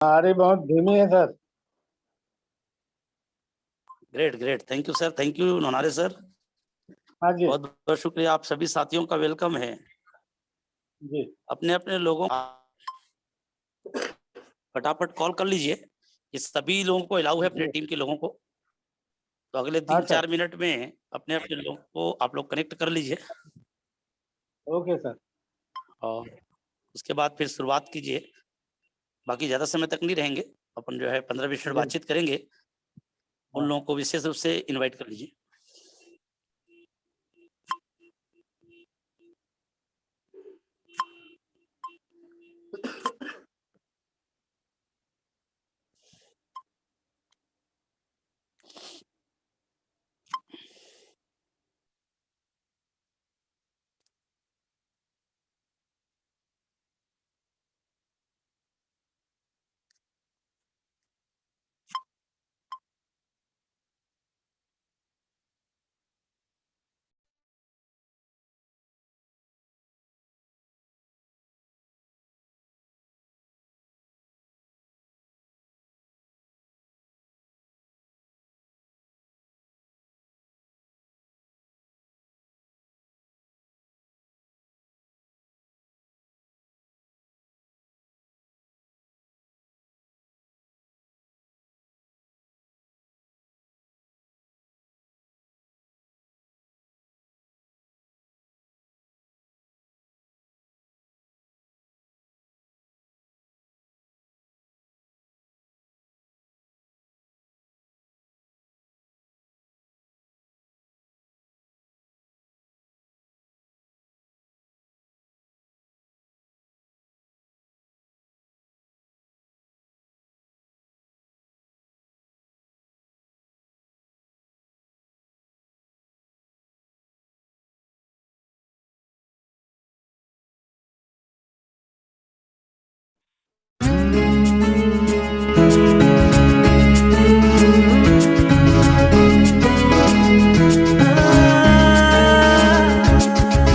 हमारी बहुत धीमी है sir. Great great, thank you sir, thank you Nonhare sir. हाँ जी बहुत बहुत शुक्रिया, आप सभी साथियों का वेलकम है। जी। अपने अपने लोगों फटाफट कॉल कर लीजिए कि सभी लोगों को अलाउ है, अपने टीम के लोगों को। तो अगले हाँ 3-4 सर। मिनट में अपने अपने लोगों को आप लोग कनेक्ट कर लीजिए ओके सर। और उसके बाद फिर शुरुआत कीजिए। बाकी ज्यादा समय तक नहीं रहेंगे, अपन जो है 15-20 मिनट जी बातचीत करेंगे। उन हाँ। लोगों को विशेष रूप से इनवाइट कर लीजिए।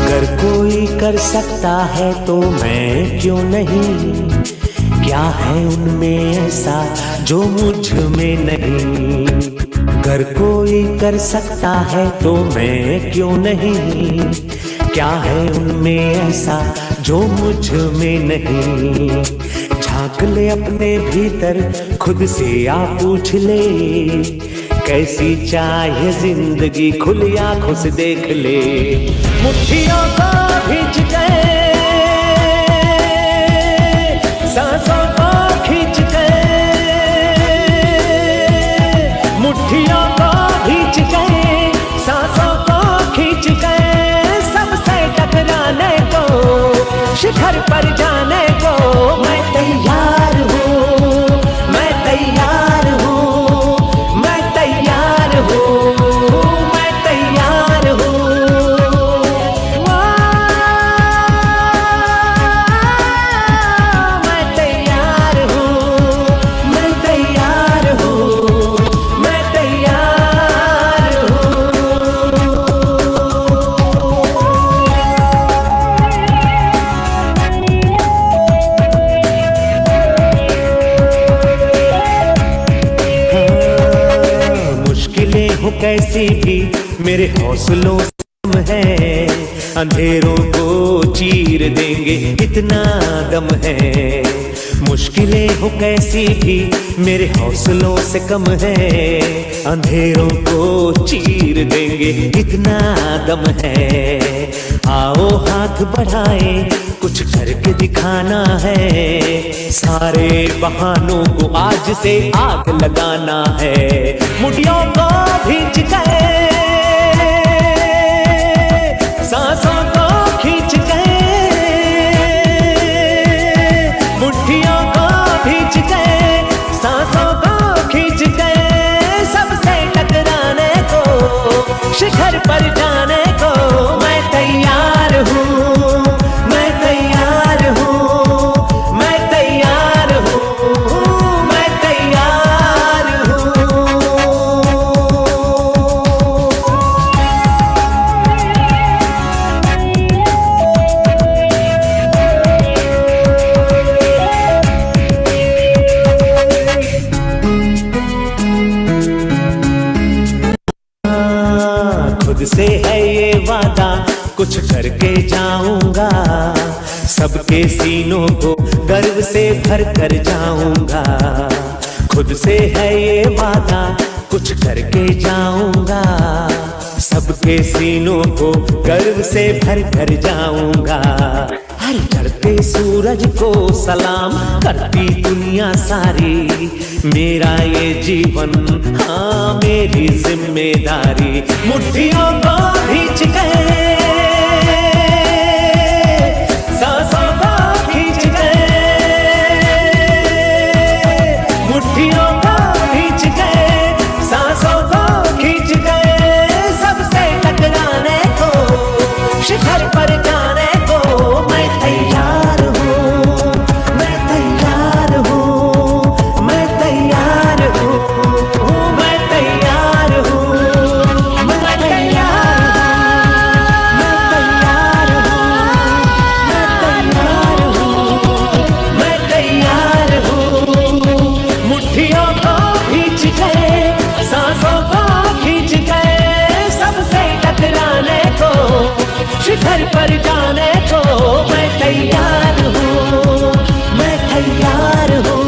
अगर कोई कर सकता है तो मैं क्यों नहीं? क्या है उनमें ऐसा जो मुझ में नहीं? अगर कोई कर सकता है तो मैं क्यों नहीं? क्या है उनमें ऐसा जो मुझ में नहीं? झांक ले अपने भीतर, खुद से आ पूछ ले, कैसी चाहे जिंदगी, खुली आंखों से देख ले। मुट्ठियों को भींच गए, सांसों को खींच गए, मुट्ठियों को भींच गए, सांसों को खींच गए, सबसे टकराने को, शिखर पर जाने को मैं तैयार हूँ, मैं तैयार हूँ, मैं तैयार हूँ, मैं तैयार हूँ। मैं तैयार हूँ, मैं तैयार हूँ, मैं तैयार हूँ। मुश्किलें हो कैसी भी मेरे हौसलों से कम है, अंधेरों को चीर देंगे इतना दम है। मुश्किलें हो कैसी भी मेरे हौसलों से कम है, अंधेरों को चीर देंगे इतना दम है। आओ हाथ बढ़ाए, कुछ करके दिखाना है, सारे बहानों को आज से आग लगाना है। मुट्ठियों को भींच गए, सांसों को खींच गए, मुट्ठियों को भींच गए, सांसों को खींच गए, सबसे टकराने को, शिखर पर जाने को मैं तैयार हूँ, मैं तैयार हूँ, मैं तैयार हूँ, मैं तैयार हूँ। सबके सीनों को गर्व से भर कर जाऊंगा, खुद से है ये वादा कुछ करके जाऊंगा, सबके सीनों को गर्व से भर कर जाऊंगा। हर चढ़ते सूरज को सलाम करती दुनिया सारी, मेरा ये जीवन हाँ मेरी जिम्मेदारी। मुट्ठियों को खींच गए, सांसों को खींच गए, मुट्ठियों को खींच गए, सांसों को खींच गए, सबसे टकराने को शिखर पर जाने को मैं तैयार हूँ, मैं तैयार हूँ, मैं तैयार हूँ, मैं तैयार हूँ, मैं तैयार हूँ, मैं तैयार हूँ। मुट्ठियों को खींच गए, सांसों को खींच गए, सबसे टकराने को शिखर पर जाने को मैं तैयार हूँ, मैं तैयार हूँ,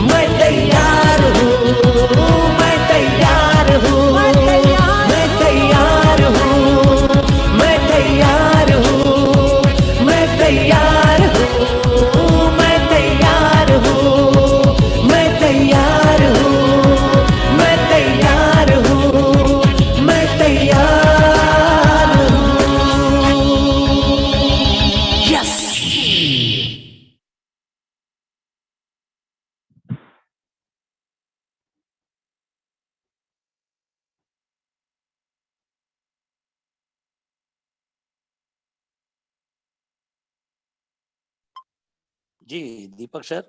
मैं तैयार हूँ, मैं तैयार हूँ, मैं तैयार हूँ, मैं तैयार हूँ, मैं तैयार हूँ, मैं तैयार हूँ, मैं तैयार हूँ, मैं तैयार हूँ, मैं तैयार हूँ। यस। जी दीपक सर।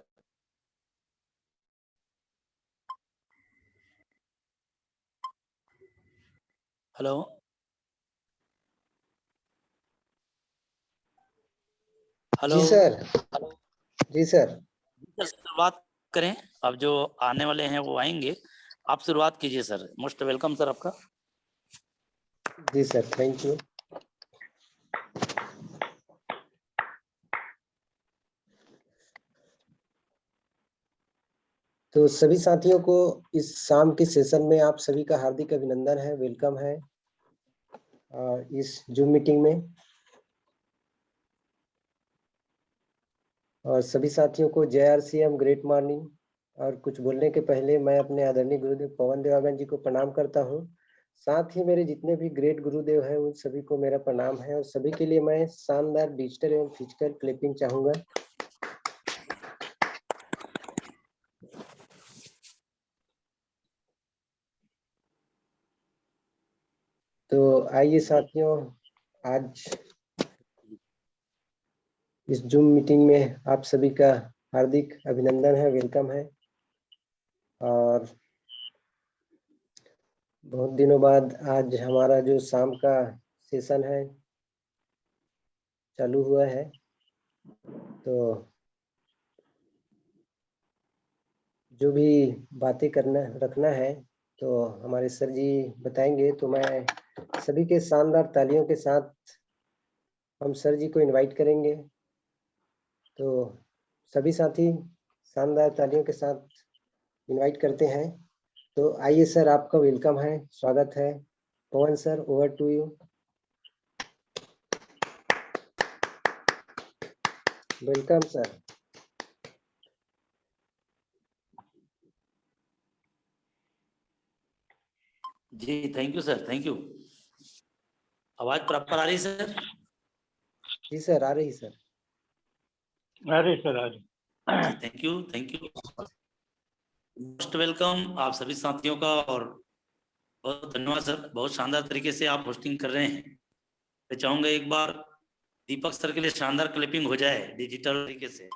हेलो। हेलो जी सर। जी सर। सर शुरुआत करें, अब जो आने वाले हैं वो आएंगे, आप शुरुआत कीजिए सर। मोस्ट वेलकम सर आपका। जी सर, थैंक यू। तो सभी साथियों को इस शाम के सेशन में आप सभी का हार्दिक अभिनंदन है, वेलकम है इस जूम मीटिंग में। और सभी साथियों को जय RCM, ग्रेट मॉर्निंग। और कुछ बोलने के पहले मैं अपने आदरणीय गुरुदेव पवन देवागन जी को प्रणाम करता हूँ। साथ ही मेरे जितने भी ग्रेट गुरुदेव हैं उन सभी को मेरा प्रणाम है, और सभी के लिए मैं शानदार डिजिटल एवं फिजिकल क्लिपिंग चाहूंगा। तो आइए साथियों, आज इस जूम मीटिंग में आप सभी का हार्दिक अभिनंदन है, वेलकम है। और बहुत दिनों बाद आज हमारा जो शाम का सेशन है चालू हुआ है, तो जो भी बातें रखना है तो हमारे सर जी बताएंगे। तो मैं सभी के शानदार तालियों के साथ हम सर जी को इनवाइट करेंगे। तो सभी साथी शानदार तालियों के साथ इनवाइट करते हैं। तो आइए सर, आपका वेलकम है, स्वागत है। Pawan sir, over to you. Welcome sir. जी thank you sir, thank you. आवाज प्रॉपर आ रही है सर? जी सर, आ रही सर। अरे सर आज जी thank you, thank you. Most welcome आप सभी साथियों का, और बहुत धन्यवाद सर, बहुत शानदार तरीके से आप होस्टिंग कर रहे हैं। मैं चाहूंगा एक बार दीपक सर के लिए शानदार क्लिपिंग हो जाए डिजिटल तरीके से।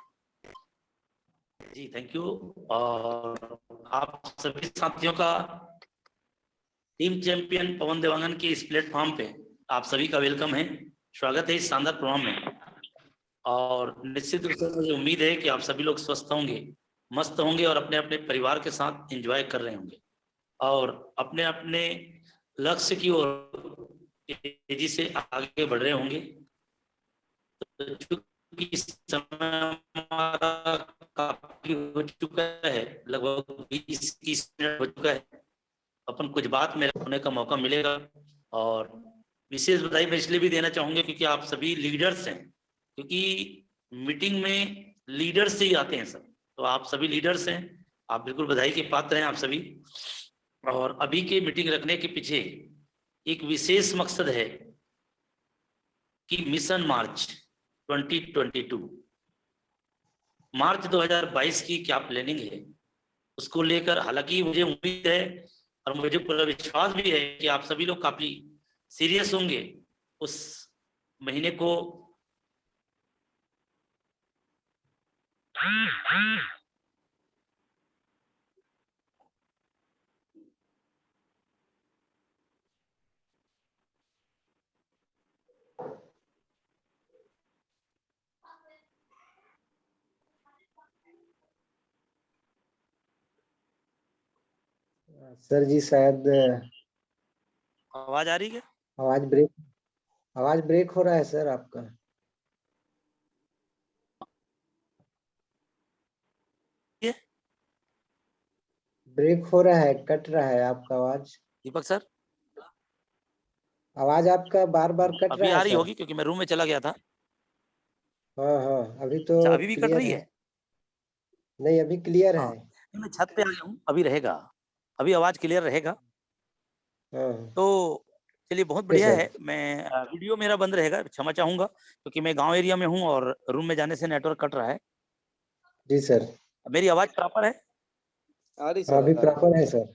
जी थैंक यू। और आप सभी साथियों का टीम चैंपियन पवन देवांगन के इस प्लेटफॉर्म पे आप सभी का वेलकम है, स्वागत है इस शानदार प्रोग्राम में। और निश्चित रूप से मुझे उम्मीद है कि आप सभी लोग स्वस्थ होंगे, मस्त होंगे और अपने अपने परिवार के साथ एंजॉय कर रहे होंगे और अपने अपने लक्ष्य की ओर तेजी से आगे बढ़ रहे होंगे। क्योंकि समय हमारा काफी हो चुका है, लगभग 20-30 मिनट हो चुका है, अपन कुछ बात में होने का मौका मिलेगा। और विशेष बधाई मैं इसलिए भी देना चाहूंगा क्योंकि आप सभी लीडर्स हैं, क्योंकि मीटिंग में लीडर्स से ही आते हैं सब, तो आप सभी लीडर्स हैं, आप बिल्कुल बधाई के पात्र हैं आप सभी। और अभी के मीटिंग रखने के पीछे एक विशेष मकसद है कि मिशन मार्च 2022 मार्च 2022 की क्या प्लानिंग है उसको लेकर, हालांकि मुझे उम्मीद है और मुझे पूरा विश्वास भी है कि आप सभी लोग काफी सीरियस होंगे उस महीने को सर जी शायद आवाज आ रही है। आवाज ब्रेक हो रहा है सर आपका। ये ब्रेक हो रहा है, कट रहा है आपका आवाज। दीपक सर आवाज आपका बार बार कट अभी रहा आ है रही सर। होगी क्योंकि मैं रूम में चला गया था। हाँ हाँ, अभी तो अच्छा, अभी भी कट क्लियर रही है। है। नहीं, अभी क्लियर हाँ, है। मैं छत पे आया हूँ, अभी रहेगा, अभी आवाज क्लियर रहेगा। हाँ तो चलिए बहुत ओके बढ़िया सर। है। मैं वीडियो मेरा बंद रहेगा, क्षमा चाहूंगा क्योंकि मैं गांव एरिया में हूँ और रूम में जाने से नेटवर्क कट रहा है। जी सर। मेरी आवाज प्रॉपर है? आ रही हाँ, सर, अभी आ रही। प्रॉपर है सर।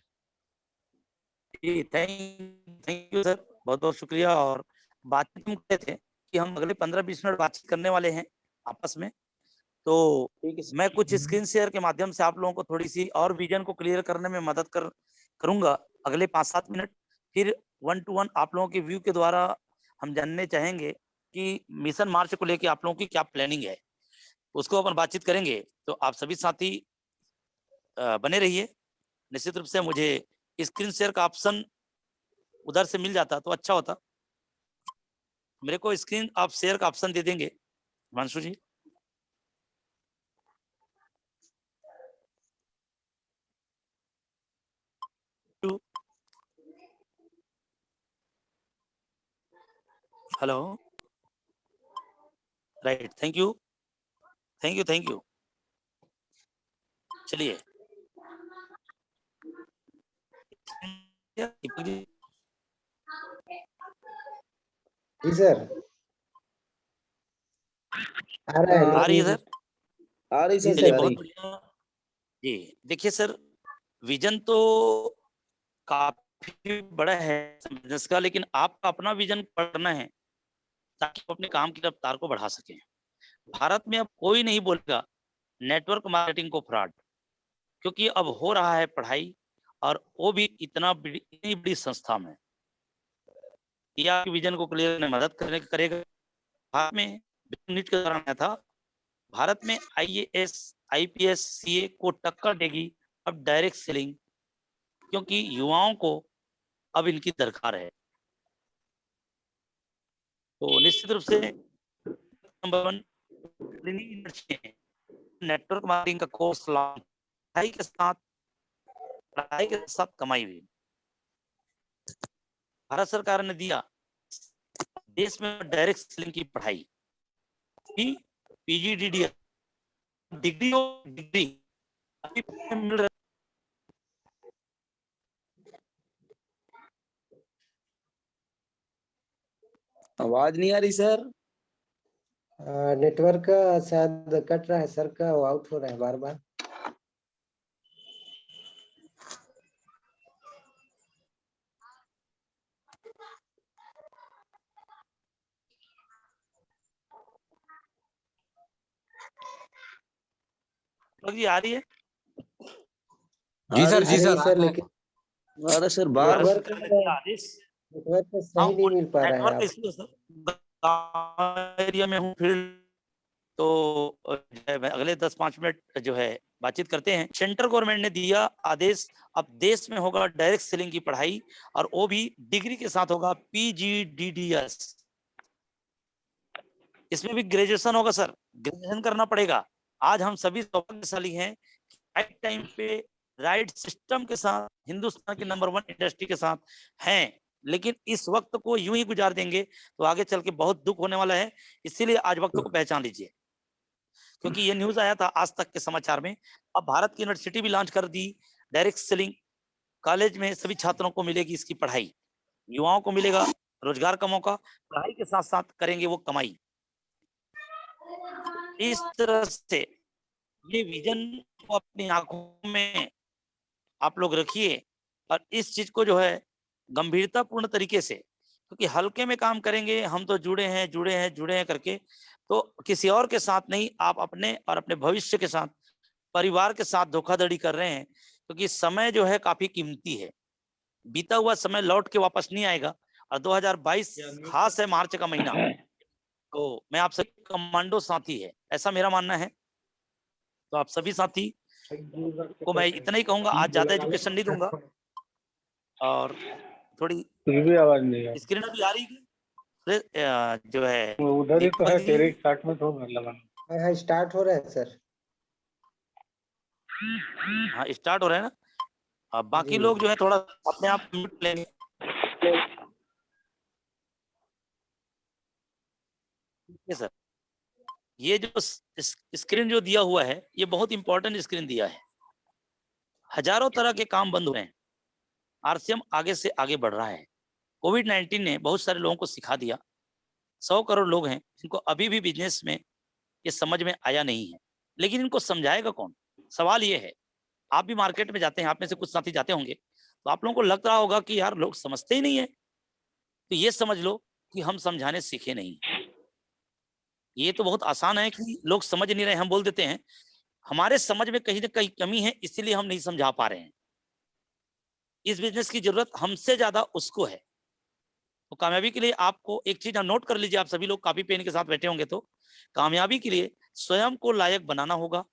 जी, थैंक यू सर, बहुत बहुत शुक्रिया। और बातचीत हम कर रहे थे कि हम अगले 15-20 मिनट बातचीत करने वाले हैं आपस में। तो ठीक है सर। मैं कुछ स्क्रीन शेयर के माध्यम से आप लोगों को थोड़ी सी और विजन को क्लियर करने में मदद करूंगा अगले 5-7 मिनट। फिर 1 to 1 आप लोगों के व्यू के द्वारा हम जानने चाहेंगे कि मिशन मार्च को लेके आप लोगों की क्या प्लानिंग है, उसको अपन बातचीत करेंगे। तो आप सभी साथी बने रहिए। निश्चित रूप से मुझे स्क्रीन शेयर का ऑप्शन उधर से मिल जाता तो अच्छा होता। मेरे को स्क्रीन आप शेयर का ऑप्शन दे देंगे Himanshu ji? Hello, right, thank you thank you thank you. चलिए दीपक जी, जी सर, आ रहा है आ रही है लेकिन। सर? आ रही जी सर, चलिए आ बहुत रही। बढ़िया जी। देखिए सर, विजन तो काफी बड़ा है बिजनेस का, लेकिन आपका अपना विजन पढ़ना है ताकि आप अपने काम की रफ्तार को बढ़ा सकें। भारत में अब कोई नहीं बोलेगा नेटवर्क मार्केटिंग को फ्रॉड, क्योंकि अब हो रहा है पढ़ाई, और वो भी इतनी बड़ी संस्था में। ये आपके विजन को क्लियर करने में मदद करेगा। भारत में नीट के दौरान आया था, भारत में IAS IPS CA को टक्कर देगी अब डायरेक्ट सेलिंग, क्योंकि युवाओं को अब इनकी दरकार है। तो निश्चित रूप से नंबर 1 नेटवर्क मार्केटिंग का कोर्स लॉन्च, पढ़ाई के साथ कमाई भी भारत सरकार ने दिया। देश में डायरेक्ट सेलिंग की पढ़ाई PGDD डिग्री अभी मिल रहा। आवाज नहीं आ रही सर। नेटवर्क का शायद कट रहा है सर का, आउट हो रहा है बार बार। जी आ रही है? जी सर, जी आ रही सर, है सर, लेकिन अरे सर बार भारत नेटवर्क सरकार ने दिया आदेश। नेटवर्क का हाँ, सही नहीं मिल पा रहा है नेटवर्क आप। इसलिए सर, गाँव एरिया में हूँ फील्ड, तो जो है, मैं अगले 10-5 मिनट जो है बातचीत करते हैं। सेंट्रल गवर्नमेंट ने दिया आदेश, अब देश में होगा डायरेक्ट सेलिंग की पढ़ाई, और वो भी डिग्री के साथ होगा PGDDS। इसमें भी ग्रेजुएशन होगा सर, ग्रेजुएशन करना पड़ेगा। आज हम सभी सौभाग्यशाली हैं, राइट टाइम पे राइट सिस्टम के साथ हिंदुस्तान की नंबर 1 इंडस्ट्री के साथ हैं, लेकिन इस वक्त को यूं ही गुजार देंगे तो आगे चल के बहुत दुख होने वाला है। इसीलिए आज वक्त को पहचान लीजिए, क्योंकि ये न्यूज आया था आज तक के समाचार में। अब भारत की यूनिवर्सिटी भी लॉन्च कर दी, डायरेक्ट सेलिंग, कॉलेज में सभी छात्रों को मिलेगी इसकी पढ़ाई, युवाओं को मिलेगा रोजगार का मौका, पढ़ाई के साथ साथ करेंगे वो कमाई। इस तरह से ये विजन को अपनी आंखों में आप लोग रखिए और इस चीज को जो है गंभीरता पूर्ण तरीके से, क्योंकि हल्के में काम करेंगे हम तो जुड़े हैं करके, तो किसी और के साथ नहीं, आप अपने और अपने भविष्य के साथ, परिवार के साथ धोखाधड़ी कर रहे हैं, क्योंकि समय जो है काफी कीमती है। बीता हुआ समय लौट के वापस नहीं आएगा और 2022 खास है, मार्च का महीना, तो मैं आप सभी कमांडो साथी है, ऐसा मेरा मानना है। तो आप सभी साथी को मैं इतना ही कहूंगा, आज ज्यादा एजुकेशन नहीं दूंगा। और थोड़ी भी आवाज नहीं है, स्क्रीन अभी आ रही है जो है वो उधर ही तो है, दीपक जी। तेरे स्टार्ट में तो लगाना। हाँ स्टार्ट हो रहा है सर। हाँ स्टार्ट हो रहा है ना। अब बाकी जी। लोग जो है थोड़ा अपने आप म्यूट लेंगे। ठीक है सर, ये जो स्क्रीन जो दिया हुआ है ये बहुत इंपॉर्टेंट स्क्रीन दिया है। हजारों तरह के काम बंद हुए हैं, आरसीएम आगे से आगे बढ़ रहा है। कोविड-19 ने बहुत सारे लोगों को सिखा दिया। 100 करोड़ लोग हैं जिनको अभी भी बिजनेस में ये समझ में आया नहीं है, लेकिन इनको समझाएगा कौन? सवाल ये है, आप भी मार्केट में जाते हैं, आप में से कुछ साथी जाते होंगे, तो आप लोगों को लग रहा होगा कि यार लोग समझते ही नहीं है। तो ये समझ लो कि हम समझाने सीखे नहीं। ये तो बहुत आसान है कि लोग समझ नहीं रहे, हम बोल देते हैं। हमारे समझ में कहीं ना कहीं कमी है, इसीलिए हम नहीं समझा पा रहे हैं। इस बिजनेस की जरूरत हमसे ज्यादा उसको है। तो कामयाबी के लिए आपको एक चीज नोट कर लीजिए, आप सभी लोग कॉपी पेन के साथ बैठे होंगे, तो कामयाबी के लिए स्वयं को लायक बनाना होगा,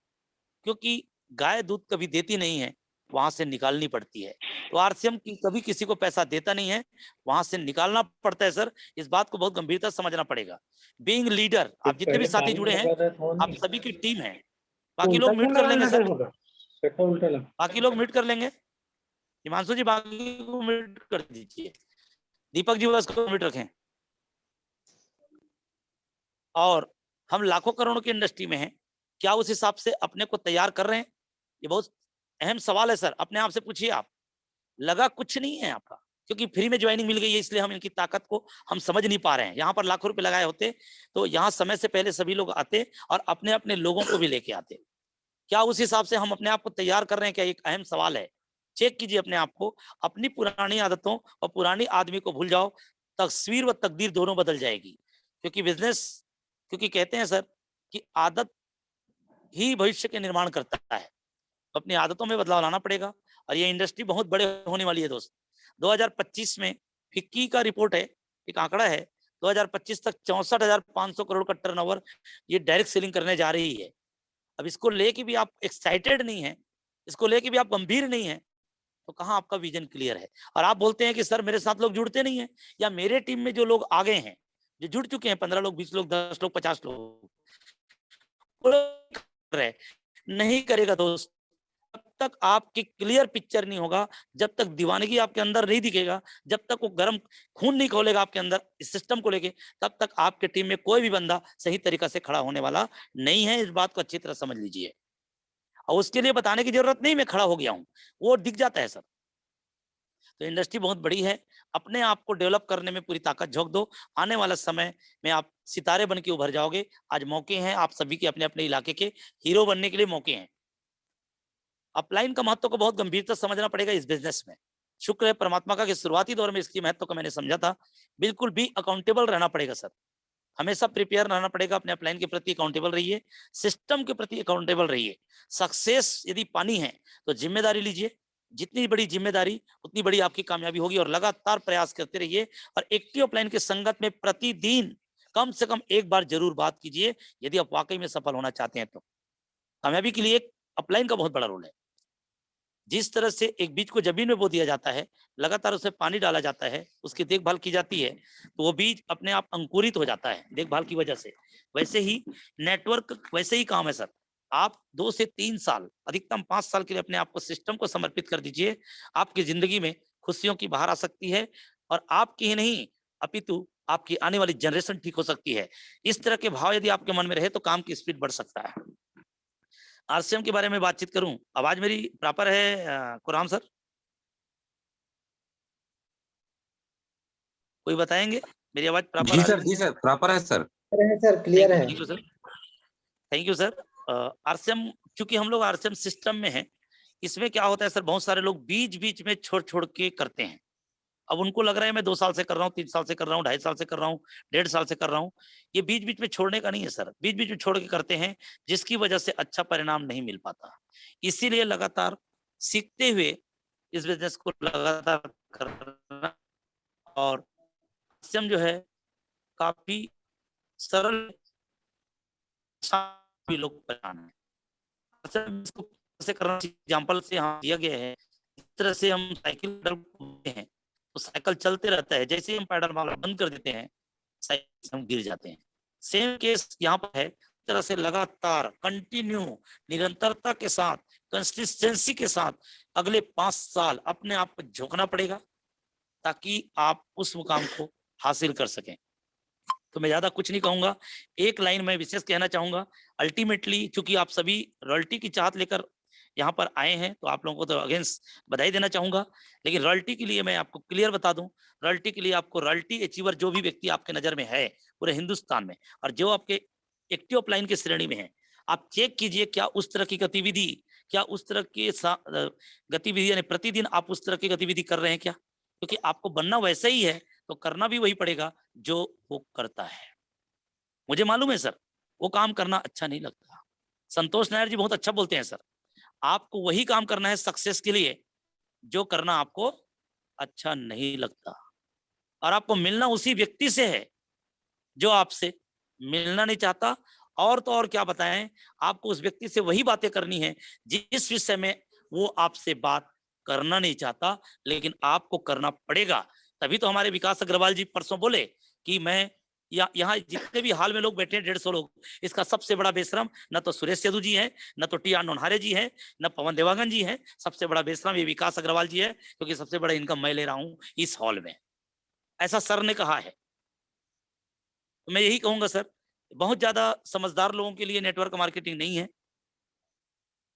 क्योंकि गाय दूध कभी देती नहीं है, वहां से निकालनी पड़ती है। तो आरसीएम कभी किसी को पैसा देता नहीं है, वहां से निकालना पड़ता है सर। इस बात को बहुत गंभीरता से समझना पड़ेगा। बीइंग लीडर, आप जितने भी साथी जुड़े हैं, आप सभी की टीम है। बाकी लोग म्यूट कर लेंगे सर, बाकी लोग म्यूट कर लेंगे। हिमांशु जी बाकी को म्यूट कर दीजिए, दीपक जी बस को म्यूट रखें। और हम लाखों करोड़ों की इंडस्ट्री में हैं, क्या उस हिसाब से अपने को तैयार कर रहे हैं? ये बहुत अहम सवाल है सर, अपने आप से पूछिए। आप लगा कुछ नहीं है आपका, क्योंकि फ्री में ज्वाइनिंग मिल गई है, इसलिए हम इनकी ताकत को हम समझ नहीं पा रहे हैं। यहाँ पर लाखों रुपए लगाए होते तो यहाँ समय से पहले सभी लोग आते और अपने अपने लोगों को भी लेके आते। क्या उस हिसाब से हम अपने आप को तैयार कर रहे हैं? क्या एक अहम सवाल है। चेक कीजिए अपने आप को, अपनी पुरानी आदतों और पुरानी आदमी को भूल जाओ, तस्वीर व तकदीर दोनों बदल जाएगी। क्योंकि बिजनेस, क्योंकि कहते हैं सर कि आदत ही भविष्य के निर्माण करता है। तो अपनी आदतों में बदलाव लाना पड़ेगा और ये इंडस्ट्री बहुत बड़े होने वाली है दोस्त। 2025 में फिक्की का रिपोर्ट है, एक आंकड़ा है, 2025 तक 64,500 करोड़ का टर्नओवर ये डायरेक्ट सेलिंग करने जा रही है। अब इसको लेके भी आप एक्साइटेड नहीं है, इसको लेके भी आप गंभीर नहीं है, तो कहाँ आपका विजन क्लियर है? और आप बोलते हैं कि सर मेरे साथ लोग जुड़ते नहीं है, या मेरे टीम में जो लोग आ गए हैं, जो जुड़ चुके हैं, 15 लोग, 20 लोग, 10 लोग, 50 लोग, नहीं करेगा दोस्त। जब तक आपकी क्लियर पिक्चर नहीं होगा, जब तक दीवानगी आपके अंदर नहीं दिखेगा, जब तक वो गर्म खून नहीं खोलेगा आपके अंदर इस सिस्टम को लेके, तब तक आपके टीम में कोई भी बंदा सही तरीका से खड़ा होने वाला नहीं है। इस बात को अच्छी तरह समझ लीजिए, और उसके लिए बताने की जरूरत नहीं, मैं खड़ा हो गया हूं, वो दिख जाता है सर। तो इंडस्ट्री बहुत बड़ी है, अपने आप को डेवलप करने में पूरी ताकत झोंक दो। आने वाला समय में आप सितारे बन के उभर जाओगे। आज मौके हैं आप सभी के, अपने अपने इलाके के हीरो बनने के लिए मौके हैं। अपलाइन का महत्व को बहुत गंभीरता समझना पड़ेगा इस बिजनेस में। शुक्र है परमात्मा का कि शुरुआती दौर में इसकी महत्व को मैंने समझा था। बिल्कुल भी अकाउंटेबल रहना पड़ेगा सर, हमेशा प्रिपेयर रहना पड़ेगा। अपने अपलाइन के प्रति अकाउंटेबल रहिए, सिस्टम के प्रति अकाउंटेबल रहिए। सक्सेस यदि पानी है तो जिम्मेदारी लीजिए, जितनी बड़ी जिम्मेदारी उतनी बड़ी आपकी कामयाबी होगी। और लगातार प्रयास करते रहिए और एक्टिव अपलाइन की संगत में प्रतिदिन कम से कम एक बार जरूर बात कीजिए, यदि आप वाकई में सफल होना चाहते हैं तो। कामयाबी के लिए अपलाइन का बहुत बड़ा रोल है। जिस तरह से एक बीज को जमीन में बो दिया जाता है, लगातार उसे पानी डाला जाता है, उसकी देखभाल की जाती है, तो वो बीज अपने आप अंकुरित हो जाता है देखभाल की वजह से। वैसे ही नेटवर्क वैसे ही काम है सर। आप 2 से 3 साल, अधिकतम 5 साल के लिए अपने आप को सिस्टम को समर्पित कर दीजिए। आपकी जिंदगी में खुशियों की बहार आ सकती है, और आपकी ही नहीं अपितु आपकी आने वाली जनरेशन ठीक हो सकती है। इस तरह के भाव यदि आपके मन में रहे तो काम की स्पीड बढ़ सकता है। आरसीएम के बारे में बातचीत करूं, आवाज मेरी प्रॉपर है कुराम सर? कोई बताएंगे मेरी आवाज प्रॉपर? जी सर प्रॉपर है सर। सर क्लियर है। Thank you sir, thank you sir. RCM, चूंकि हम लोग आरसीएम सिस्टम में हैं, इसमें क्या होता है सर, बहुत सारे लोग बीच बीच में छोड़ छोड़ के करते हैं। अब उनको लग रहा है मैं 2 साल से कर रहा हूँ, 3 साल से कर रहा हूँ, 2.5 साल से कर रहा हूँ, 1.5 साल से कर रहा हूँ। ये बीच बीच में छोड़ने का नहीं है सर, बीच बीच में छोड़ के करते हैं, जिसकी वजह से अच्छा परिणाम नहीं मिल पाता। इसीलिए लगातार सीखते हुए इस बिजनेस को लगातार करना, और सिस्टम जो है काफी सरल, भी लोग परेशान हैं। अच्छा, इसको कैसे करना, एग्जाम्पल से यहाँ दिया गया है। इस तरह से हम साइकिल पैडल हैं तो साइकिल चलते रहता है, जैसे ही हम पैडल मारना बंद कर देते हैं साइकिल से हम गिर जाते हैं। सेम केस यहाँ पर है। इस तरह से लगातार कंटिन्यू निरंतरता के साथ, कंसिस्टेंसी के साथ अगले 5 साल अपने आप को झोंकना पड़ेगा, ताकि आप उस मुकाम को हासिल कर सकें। तो मैं ज्यादा कुछ नहीं कहूंगा, एक लाइन मैं विशेष कहना चाहूंगा। अल्टीमेटली चूंकि आप सभी रॉयल्टी की चाहत लेकर यहाँ पर आए हैं, तो आप लोगों को तो अगेंस्ट बधाई देना चाहूंगा। लेकिन रॉयल्टी के लिए मैं आपको क्लियर बता दूं, रॉयल्टी के लिए आपको रॉयल्टी अचीवर जो भी व्यक्ति आपके नजर में है पूरे हिंदुस्तान में, और जो आपके एक्टिव अपलाइन की श्रेणी में है, आप चेक कीजिए क्या उस तरह की गतिविधि, क्या उस तरह की गतिविधि यानी प्रतिदिन आप उस तरह की गतिविधि कर रहे हैं क्या? क्योंकि आपको बनना वैसा ही है तो करना भी वही पड़ेगा जो वो करता है। मुझे मालूम है सर, वो काम करना अच्छा नहीं लगता। संतोष नायर जी बहुत अच्छा बोलते हैं सर, आपको वही काम करना है सक्सेस के लिए जो करना आपको अच्छा नहीं लगता, और आपको मिलना उसी व्यक्ति से है जो आपसे मिलना नहीं चाहता। और तो और क्या बताएं, आपको उस व्यक्ति से वही बातें करनी है जिस विषय में वो आपसे बात करना नहीं चाहता, लेकिन आपको करना पड़ेगा। तभी तो हमारे विकास अग्रवाल जी परसों बोले कि मैं यहाँ जितने भी हाल में लोग बैठे हैं 150 लोग, इसका सबसे बड़ा बेशरम न तो सुरेश यदु जी है, न तो टी आर नोनहारे जी है, न पवन देवागन जी है। सबसे बड़ा बेशरम ये विकास अग्रवाल जी है, क्योंकि सबसे बड़ा इनकम मैं ले रहा हूं इस हॉल में, ऐसा सर ने कहा है। तो मैं यही कहूंगा सर, बहुत ज्यादा समझदार लोगों के लिए नेटवर्क मार्केटिंग नहीं है,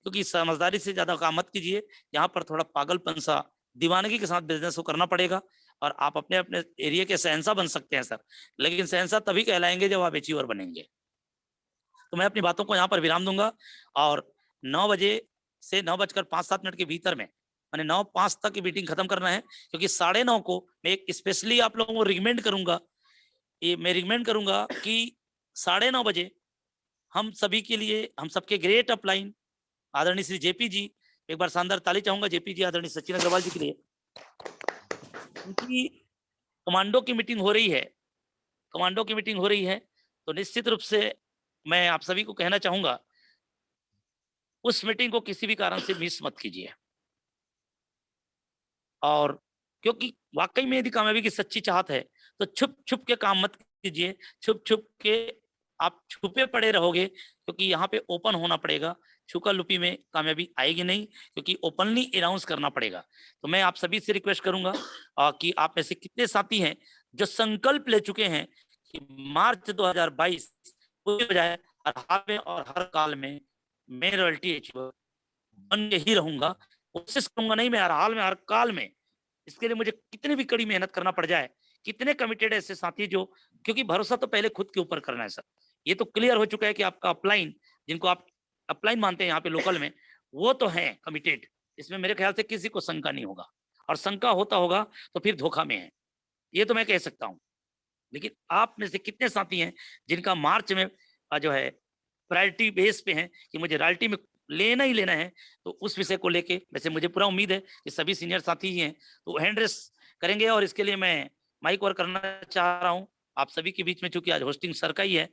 क्योंकि समझदारी से ज्यादा काम मत कीजिए। यहाँ पर थोड़ा पागलपन सा, दीवानगी के साथ बिजनेस को करना पड़ेगा, और आप अपने अपने एरिया के शहंशाह बन सकते हैं सर, लेकिन शहंशाह तभी कहलाएंगे जब आप अचीवर बनेंगे। तो मैं अपनी बातों को यहाँ पर विराम दूंगा, और 9 बजे से 9:05 के भीतर में, मैंने 9:05 तक की मीटिंग खत्म करना है, क्योंकि 9:30 को मैं एक स्पेशली आप लोगों को रिकमेंड करूंगा, मैं रिकमेंड करूंगा कि 9:30 बजे हम सभी के लिए, हम सबके ग्रेट अपलाइन आदरणीय श्री जेपी जी, एक बार शानदार ताली चाहूंगा जेपी जी, आदरणीय सचिन अग्रवाल जी के लिए। उनकी कमांडो की मीटिंग हो रही है, कमांडो की मीटिंग हो रही है, तो निश्चित रूप से मैं आप सभी को कहना चाहूंगा उस मीटिंग को किसी भी कारण से मिस मत कीजिए। और क्योंकि वाकई में यदि कामयाबी की सच्ची चाहत है तो छुप छुप के काम मत कीजिए, छुप छुप के आप छुपे पड़े रहोगे, क्योंकि यहाँ पे ओपन होना पड़ेगा। छुपा लुपी में कामयाबी आएगी नहीं, क्योंकि ओपनली अनाउंस करना पड़ेगा। तो मैं आप सभी से रिक्वेस्ट करूंगा कि आप में से कितने साथी हैं जो संकल्प ले चुके हैं कि मार्च 2022 पूरी हो जाए, हर हाल में और हर काल में मैं रॉयल्टी अचीवर बन के ही रहूंगा। कोशिश करूंगा, नहीं मैं हर हाल में हर काल में, इसके लिए मुझे कितनी भी कड़ी मेहनत करना पड़ जाए। कितने कमिटेड ऐसे साथी जो, क्योंकि भरोसा तो पहले खुद के ऊपर करना है सर। ये तो क्लियर हो चुका है कि आपका अपलाइन, जिनको आप अपलाइन मानते हैं यहाँ पे लोकल में, वो तो है कमिटेड, इसमें मेरे ख्याल से किसी को शंका नहीं होगा, और शंका होता होगा तो फिर धोखा में है, ये तो मैं कह सकता हूँ। लेकिन आप में से कितने साथी हैं जिनका मार्च में जो है प्रायोरिटी बेस पे है कि मुझे रॉयल्टी में लेना ही लेना है, तो उस विषय को लेके, वैसे मुझे पूरा उम्मीद है कि सभी सीनियर साथी ही हैं तो हैंड रेस करेंगे, और इसके लिए मैं माइक ओवर करना चाह रहा हूँ आप सभी के बीच में, चूंकि आज होस्टिंग सर का ही है,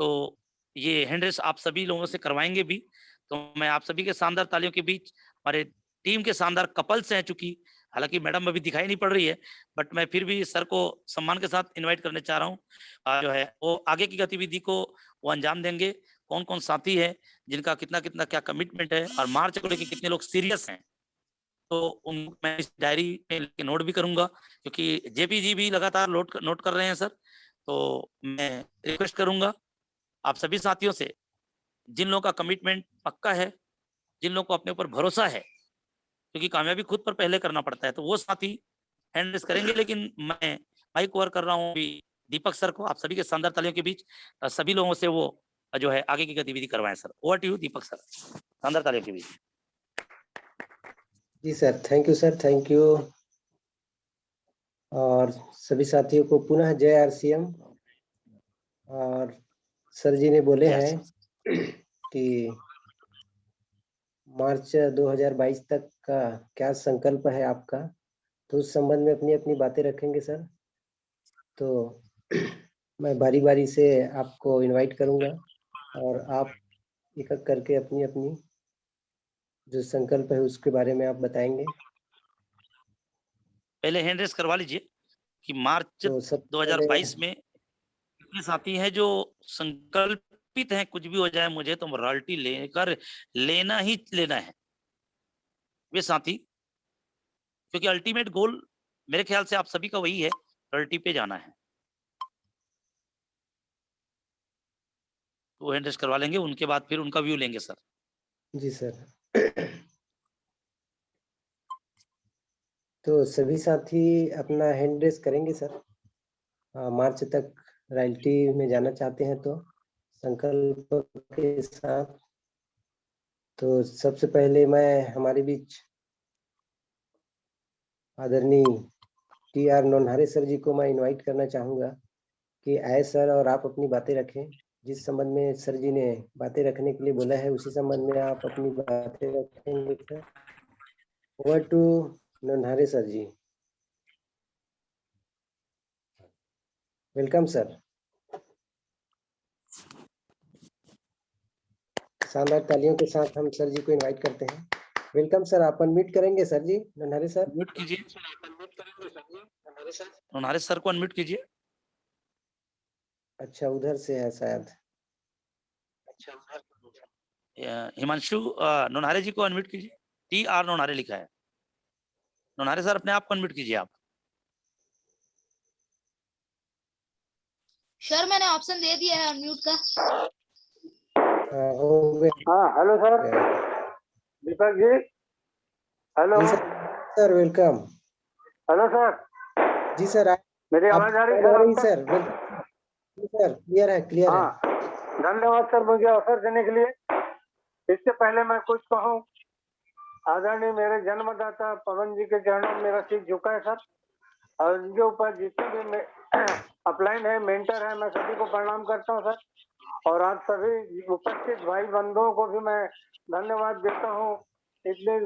तो ये हैंड रेस आप सभी लोगों से करवाएंगे भी। तो मैं आप सभी के शानदार तालियों के बीच हमारे टीम के शानदार कपल्स हैं, चूंकि हालांकि मैडम अभी दिखाई नहीं पड़ रही है, बट मैं फिर भी सर को सम्मान के साथ इनवाइट करने चाह रहा हूँ। जो है वो आगे की गतिविधि को वो अंजाम देंगे। कौन कौन साथी है जिनका कितना कितना क्या कमिटमेंट है और मार्च को लेकर कितने लोग सीरियस हैं, तो उन मैं इस डायरी में नोट भी करूंगा, क्योंकि जेपी जी भी लगातार नोट कर रहे हैं सर। तो मैं रिक्वेस्ट करूंगा आप सभी साथियों से, जिन लोगों का कमिटमेंट पक्का है, जिन लोगों को अपने ऊपर भरोसा है, क्योंकि कामयाबी खुद पर पहले करना पड़ता है, तो वो साथी हैंड रेस करेंगे। लेकिन मैं माइक ओवर कर रहा हूँ दीपक सर को, आप सभी के शानदार तालियों के बीच सभी लोगों से वो जो है आगे की गतिविधि करवाएं sir. Over to you Deepak sir, शानदार तालियों के बीच। जी sir, thank you sir, thank you. और सभी साथियों को पुनः जय आरसीएम। और सर जी ने बोले हैं कि मार्च 2022 तक का क्या संकल्प है आपका, तो उस संबंध में अपनी अपनी बातें रखेंगे सर। तो मैं बारी बारी से आपको इनवाइट करूंगा और आप एक एक करके अपनी अपनी जो संकल्प है उसके बारे में आप बताएंगे। पहले हैंड रेस करवा लीजिए कि मार्च तो सब 2022 में कितने साथी हैं जो संकल्पित हैं, कुछ भी हो जाए मुझे तो रॉयल्टी लेकर लेना ही लेना है, वे साथी। क्योंकि अल्टीमेट गोल मेरे ख्याल से आप सभी का वही है, रॉयल्टी पे जाना है। तो हैंड रेस करवा लेंगे, उनके बाद फिर उनका व्यू लेंगे सर। जी सर। तो सभी साथी अपना हैंड रेस करेंगे सर। मार्च तक रॉयल्टी में जाना चाहते हैं तो संकल्प के साथ। तो सबसे पहले मैं हमारे बीच आदरणीय TR नोन्हारे सर जी को मैं इनवाइट करना चाहूँगा कि आए सर और आप अपनी बातें रखें। जिस संबंध में सर जी ने बातें रखने के लिए बोला है उसी संबंध में आप अपनी बातें रखेंगे sir. Over to Nonhare sir ji. Welcome sir. शानदार तालियों के साथ हम सर जी को इनवाइट करते हैं। वेलकम सर, आप अनम्यूट करेंगे सर जी, नन्हारे सर। अनम्यूट कीजिए, नोनारे सर को अनम्यूट कीजिए। अच्छा, उधर से है शायद। हिमांशु नोनारे जी को अनम्यूट कीजिए। TR नोनारे लिखा है। नोनारे सर अपने आप को अनम्यूट कीजिए आप। सर मैंने ऑप्शन दे दिया है अनम्यूट का। हो गया। हाँ हेलो सर, दीपक जी। हेलो जी सर, वेलकम। हेलो सर, जी सर, मेरी आवाज आ रही है रही सर? सर। वेलकम जी सर, क्लियर है, क्लियर है। हाँ, धन्यवाद सर मुझे अवसर देने के लिए। इससे पहले मैं कुछ कहूँ, आदरणीय मेरे जन्मदाता पवन जी के चरणों में मेरा सिर झुका है सर, और इनके ऊपर जितने भी अपलाइन है, मेंटर है, मैं सभी को प्रणाम करता हूँ सर। और आप सभी उपस्थित भाई बंधुओं को भी मैं धन्यवाद देता हूँ। इतने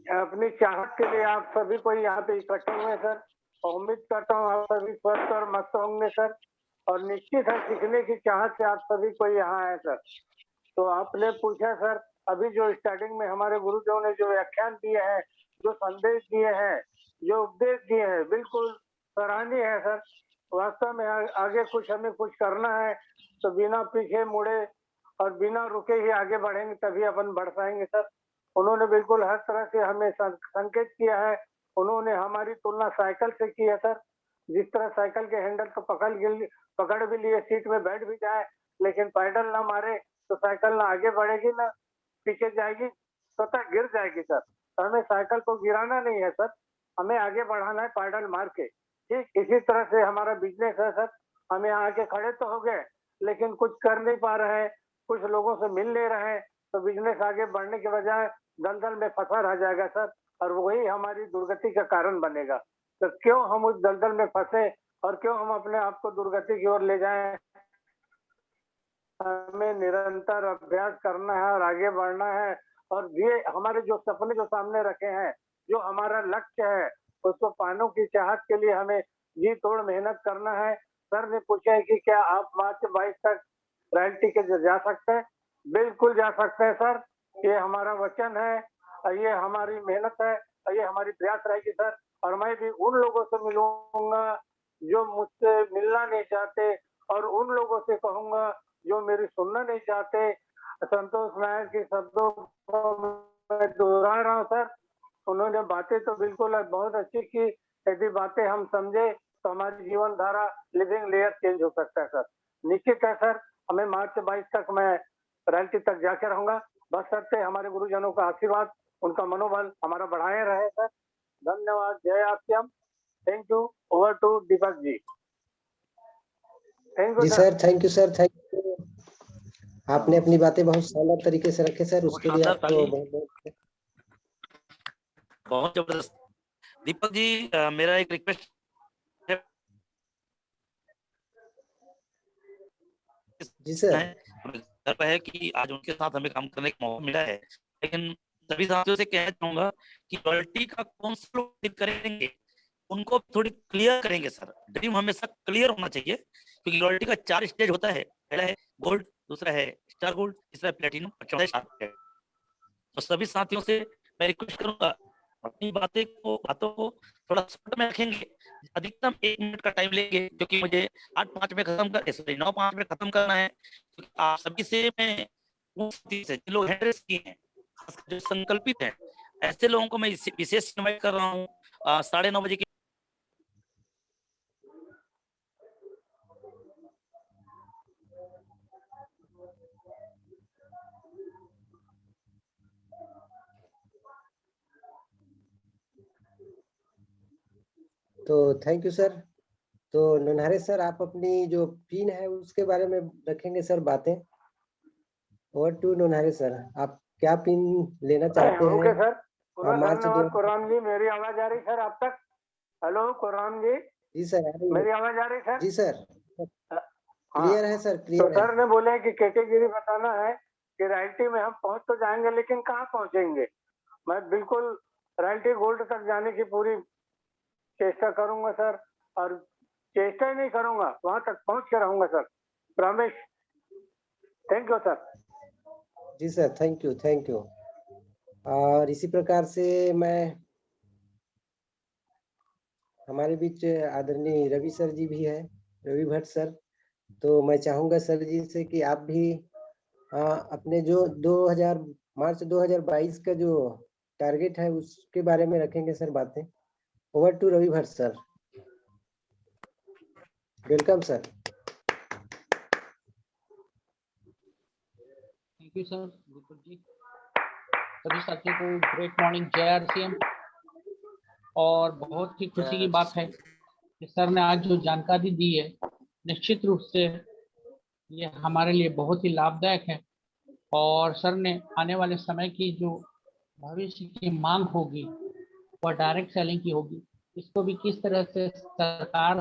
अपनी चाहत के लिए आप सभी को यहाँ पे इकट्ठे हुए सर, और उम्मीद करता हूँ आप सभी स्वस्थ और मस्त होंगे सर। और निश्चित है सीखने की चाहत से आप सभी को यहाँ आए सर। तो आपने पूछा सर, अभी जो स्टार्टिंग में हमारे गुरुदेव ने जो व्याख्यान दिए हैं, जो संदेश दिए हैं, जो उपदेश दिए हैं, बिल्कुल सराहनीय है सर। वास्तव में आगे कुछ हमें कुछ करना है तो बिना पीछे मुड़े और बिना रुके ही आगे बढ़ेंगे, तभी अपन बढ़ पाएंगे सर। उन्होंने बिल्कुल हर तरह से हमें संकेत किया है। उन्होंने हमारी तुलना साइकिल से की है सर। जिस तरह साइकिल के हैंडल को पकड़ भी लिए, सीट में बैठ भी जाए, लेकिन पैडल ना मारे तो साइकिल ना आगे बढ़ेगी ना पीछे जाएगी, स्वतः गिर जाएगी सर। तो हमें साइकिल को गिराना नहीं है सर, हमें आगे बढ़ाना है पैडल मार के। ठीक इसी तरह से हमारा बिजनेस है सर। हम यहाँ आके खड़े तो हो गए, लेकिन कुछ कर नहीं पा रहे हैं, कुछ लोगों से मिल नहीं रहे हैं, तो बिजनेस आगे बढ़ने के बजाय दलदल में फंसा रह जाएगा सर, और वही हमारी दुर्गति का कारण बनेगा। तो क्यों हम उस दलदल में फंसे और क्यों हम अपने आप को दुर्गति की ओर ले जाएं? हमें निरंतर अभ्यास करना है और आगे बढ़ना है। और ये हमारे जो सपने जो सामने रखे हैं, जो हमारा लक्ष्य है, उसको पाने की चाहत के लिए हमें जी तोड़ मेहनत करना है। सर ने पूछा है कि क्या आप मार्च 22 तक रॉयल्टी के जा सकते हैं? बिल्कुल जा सकते हैं सर, ये हमारा वचन है। ये हमारी मेहनत है, ये हमारी प्रयास रहेगी सर। और मैं भी उन लोगों से मिलूंगा जो मुझसे मिलना नहीं चाहते, और उन लोगों से कहूंगा जो मेरी सुनना नहीं चाहते। संतोष नायक की शब्दों को मैं दोहरा रहा हूँ सर। उन्होंने बातें तो बिल्कुल बहुत अच्छी की। यदि बातें हम समझे तो हमारी जीवन धारा, लिविंग लेयर चेंज हो सकता है सर। निश्चित है सर, हमें मार्च 22 तक मैं रैली तक जाके रहूंगा। बस सबसे हमारे गुरुजनों का आशीर्वाद, उनका मनोबल हमारा बढ़ाए रहे सर। धन्यवाद। जय आसियाम। Thank you. Over to Deepak ji. Thank you जी sir. Sir, thank you sir, thank you. आपने अपनी बातें बहुत शानदार तरीके से रखे सर, उसके लिए शानदार आपको ताली। बहुत बहुत जबरदस्त। दीपक जी, मेरा एक रिक्वेस्ट है। जी सर। हमें गर्व है कि आज उनके साथ हमें काम करने का मौका मिला है, लेकिन सभी साथियों से कहना चाहूंगा कि रॉयल्टी का कौन सा लोग करेंगे उनको थोड़ी क्लियर करेंगे सर। ड्रीम हमेशा क्लियर होना चाहिए, क्योंकि रॉयल्टी का 4 स्टेज होता है। पहला है गोल्ड, दूसरा है स्टार गोल्ड, तीसरा है प्लेटिनम और चौथा है शार्प। तो सभी साथियों से मैं रिक्वेस्ट करूंगा, अपनी बातों को थोड़ा शॉर्ट में रखेंगे। अधिकतम 1 मिनट का टाइम लेंगे, क्योंकि मुझे 8:05 में खत्म कर 9:05 में खत्म करना है। क्योंकि आप सभी से मैं जो लोग हैंड रेस किए हैं, खासकर जो संकल्पित हैं, ऐसे लोगों को मैं विशेष इन्वाइट कर रहा हूँ 9:30 बजे की। तो थैंक यू सर। तो नन्हारे सर, आप अपनी जो पिन है उसके बारे में रखेंगे सर बातें। ओवर टू नन्हारे सर, आप क्या पिन लेना चाहते हैं? ओके सर, पूरा मार्च धन्यवाद। कुरान जी, मेरी आवाज आ रही सर आप तक? हेलो कुरान जी, जी सर, आ रही है। मेरी आवाज आ रही सर? जी सर, हाँ। क्लियर है सर, तो क्लियर है। सर ने बोले कि कैटेगरी बताना है कि रॉयल्टी में हम पहुंच तो जाएंगे, लेकिन कहाँ पहुंचेंगे। मैं बिल्कुल रॉयल्टी गोल्ड तक जाने की पूरी चेष्टा करूंगा सर, और चेष्टा ही नहीं करूंगा, वहां तक पहुंच के रहूंगा sir. Promise. Thank you sir. जी sir, thank you, thank you. और इसी प्रकार से मैं हमारे बीच आदरणीय रवि सर जी भी है, रवि भट्ट सर। तो मैं चाहूंगा सर जी से कि आप भी अपने जो 2000 मार्च 2022 का जो टारगेट है उसके बारे में रखेंगे सर बातें। Over to Ravi Bhatt sir. Welcome sir. Thank you sir Deepak ji. सभी साथियों को ग्रेट मॉर्निंग, जय आरसीएम। और बहुत ही खुशी की बात है कि सर ने आज जो जानकारी दी है, निश्चित रूप से ये हमारे लिए बहुत ही लाभदायक है। और सर ने आने वाले समय की जो भविष्य की मांग होगी वह डायरेक्ट सेलिंग की होगी, इसको भी किस तरह से सरकार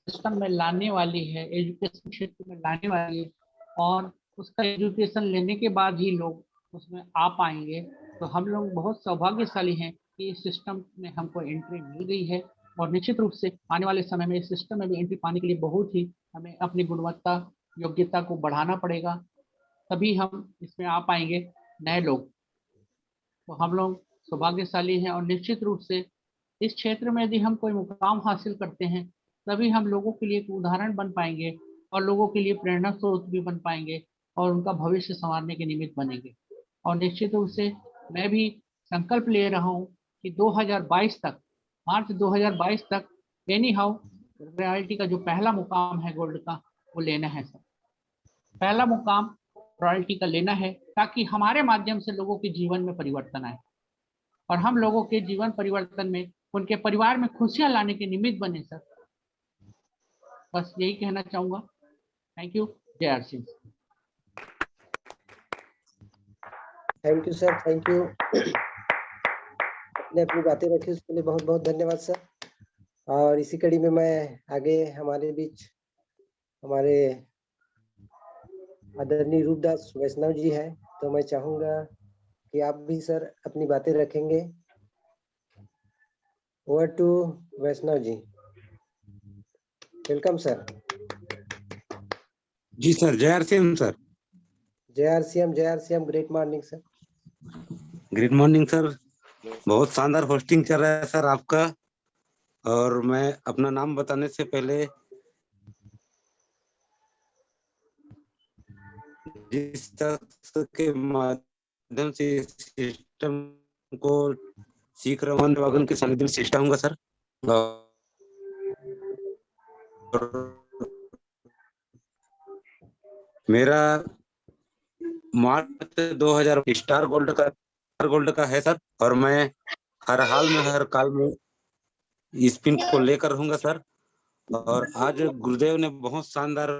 सिस्टम में लाने वाली है, एजुकेशन क्षेत्र में लाने वाली है, और उसका एजुकेशन लेने के बाद ही लोग उसमें आ पाएंगे। तो हम लोग बहुत सौभाग्यशाली हैं कि इस सिस्टम में हमको एंट्री मिल गई है। और निश्चित रूप से आने वाले समय में इस सिस्टम में भी एंट्री पाने के लिए बहुत ही हमें अपनी गुणवत्ता, योग्यता को बढ़ाना पड़ेगा, तभी हम इसमें आ पाएंगे नए लोग। तो हम लोग सौभाग्यशाली हैं, और निश्चित रूप से इस क्षेत्र में यदि हम कोई मुकाम हासिल करते हैं तभी हम लोगों के लिए एक उदाहरण बन पाएंगे, और लोगों के लिए प्रेरणा स्रोत भी बन पाएंगे, और उनका भविष्य संवारने के निमित्त बनेंगे। और निश्चित रूप से मैं भी संकल्प ले रहा हूँ कि 2022 तक, मार्च 2022 तक एनी हाउ रॉयल्टी का जो पहला मुकाम है गोल्ड का, वो लेना है सर। पहला मुकाम रॉयल्टी का लेना है, ताकि हमारे माध्यम से लोगों के जीवन में परिवर्तन आए, और हम लोगों के जीवन परिवर्तन में उनके परिवार में खुशियां लाने के निमित्त बने सर। बस यही कहना चाहूंगा। Thank you. जय RCM. Thank you sir, thank you. आपने अपनी बातें रखी उसके लिए बहुत बहुत धन्यवाद सर। और इसी कड़ी में मैं आगे हमारे बीच हमारे आदरणीय रूपदास वैष्णव जी है, तो मैं चाहूंगा कि आप भी सर अपनी बातें रखेंगे। Over to Vaishnav ji. Welcome sir. जी सर, जय आरसीएम सर। जय आरसीएम, जय RCM. Great morning sir. Good morning sir. बहुत शानदार होस्टिंग चल रहा है सर आपका। और मैं अपना नाम बताने से पहले जिस शख्स के माध्यम से इस सिस्टम को सीख रहा हूँ वागन के सानिध्य में चेष्टा हूँ सर। मेरा मार्च 2000 स्टार गोल्ड का है सर। और मैं हर हाल में हर काल में स्पिन को लेकर रहूंगा सर। और आज गुरुदेव ने बहुत शानदार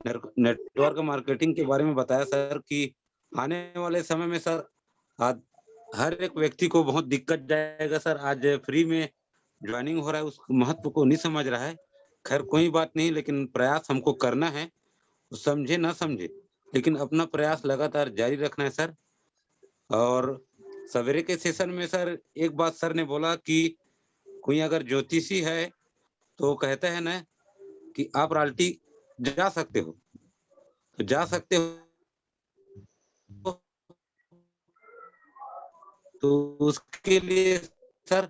नेटवर्क मार्केटिंग के बारे में बताया सर कि आने वाले समय में सर आज हर एक व्यक्ति को बहुत दिक्कत जाएगा सर। आज फ्री में ज्वाइनिंग हो रहा है, उस महत्व को नहीं समझ रहा है। खैर कोई बात नहीं, लेकिन प्रयास हमको करना है। समझे ना समझे, लेकिन अपना प्रयास लगातार जारी रखना है सर। और सवेरे के सेशन में सर एक बात सर ने बोला कि कोई अगर ज्योतिषी है तो कहता है ना कि आप राल्टी जा सकते हो, तो जा सकते हो, तो उसके लिए सर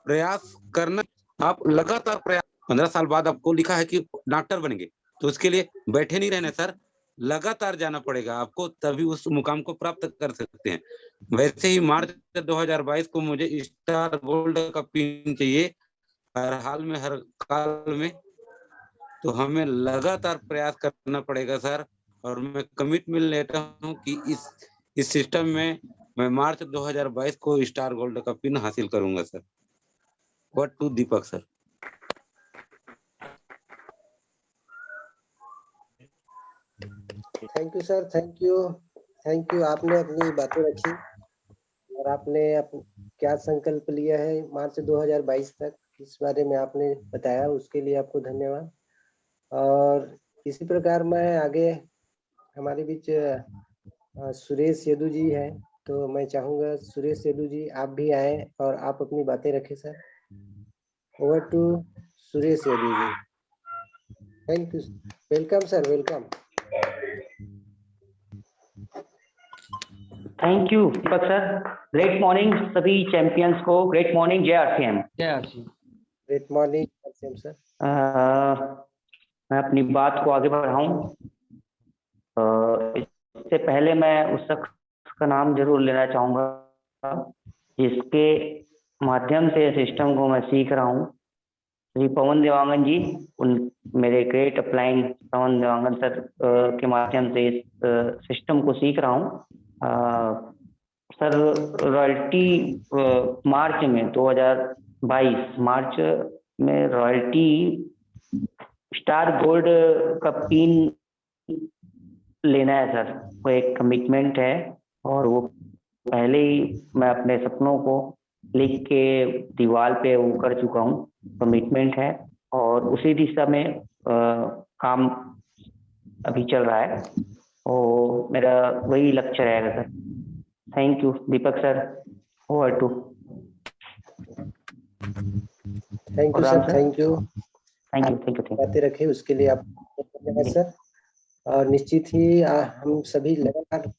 प्रयास करना। आप लगातार प्रयास, 15 साल बाद आपको लिखा है कि डॉक्टर बनेंगे, तो उसके लिए बैठे नहीं रहना सर, लगातार जाना पड़ेगा आपको, तभी उस मुकाम को प्राप्त कर सकते हैं। वैसे ही मार्च 2022 को मुझे स्टार गोल्ड का पिन चाहिए हर हाल में हर काल में। तो हमें लगातार प्रयास करना पड़ेगा सर। और मैं कमिटमेंट लेता हूं कि इस सिस्टम में मैं मार्च 2022 को स्टार गोल्ड का पिन हासिल करूंगा sir. What to Deepak sir. Thank you sir, thank you. आपने अपनी बातें रखी और आपने क्या संकल्प लिया है मार्च 2022 तक, इस बारे में आपने बताया, उसके लिए आपको धन्यवाद। और इसी प्रकार मैं आगे, हमारे बीच सुरेश यदु जी हैं, तो मैं चाहूंगा सुरेश यदु जी आप भी आए और आप अपनी बातें रखें sir. Over to Suresh Yadu ji. Thank you. Welcome sir, welcome. Thank you Deepak sir. Great morning सभी चैंपियंस को। ग्रेट मॉर्निंग जय आरसीएम। जय RCM. Great morning RCM sir. मैं अपनी बात को आगे बढ़ाऊं, इससे पहले मैं उस शख्स का नाम जरूर लेना चाहूँगा जिसके माध्यम से सिस्टम को मैं सीख रहा हूँ, श्री पवन देवांगन जी। मेरे ग्रेट अपलाइन पवन देवांगन सर के माध्यम से इस सिस्टम को सीख रहा हूँ। सर रॉयल्टी मार्च में 2022 मार्च में रॉयल्टी स्टार गोल्ड का पिन लेना है सर। वो एक कमिटमेंट है और वो पहले ही मैं अपने सपनों को लिख के दीवार पे वो कर चुका हूँ। कमिटमेंट है और उसी दिशा में काम अभी चल रहा है और मेरा वही लक्ष्य रहेगा sir. Thank you Deepak sir. Over to. Thank you sir, thank you. Thank you. बातें रखे उसके लिए आप धन्यवाद सर। और निश्चित ही हम सभी लगातार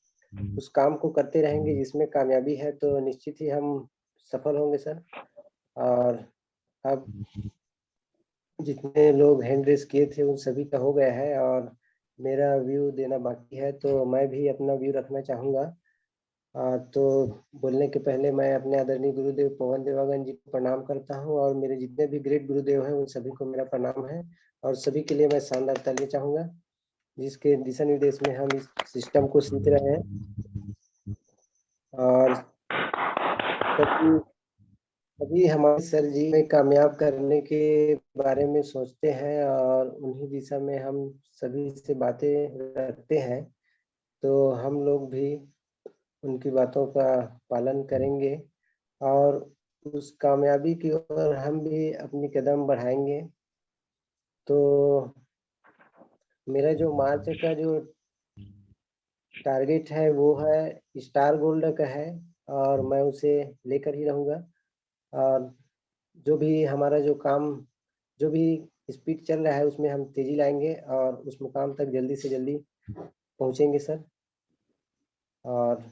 उस काम को करते रहेंगे जिसमें कामयाबी है, तो निश्चित ही हम सफल होंगे सर। और अब जितने लोग हैंड रेस किए थे उन सभी का हो गया है और मेरा व्यू देना बाकी है, तो मैं भी अपना व्यू रखना चाहूँगा। तो बोलने के पहले मैं अपने आदरणीय गुरुदेव पवन देवांगन जी को प्रणाम करता हूँ और मेरे जितने भी ग्रेट गुरुदेव हैं उन सभी को मेरा प्रणाम है। और सभी के लिए मैं शानदार तालियां चाहूँगा जिसके दिशा निर्देश में हम इस सिस्टम को सीख रहे हैं। और अभी हमारे सर जी में कामयाब करने के बारे में सोचते हैं और उन्हीं दिशा में हम सभी से बातें रखते हैं, तो हम लोग भी उनकी बातों का पालन करेंगे और उस कामयाबी की ओर हम भी अपनी कदम बढ़ाएंगे। तो मेरा जो मार्च का जो टारगेट है वो है स्टार गोल्ड का है और मैं उसे लेकर ही रहूँगा। और जो भी हमारा जो काम, जो भी स्पीड चल रहा है उसमें हम तेजी लाएंगे और उस मुकाम तक जल्दी से जल्दी पहुँचेंगे सर। और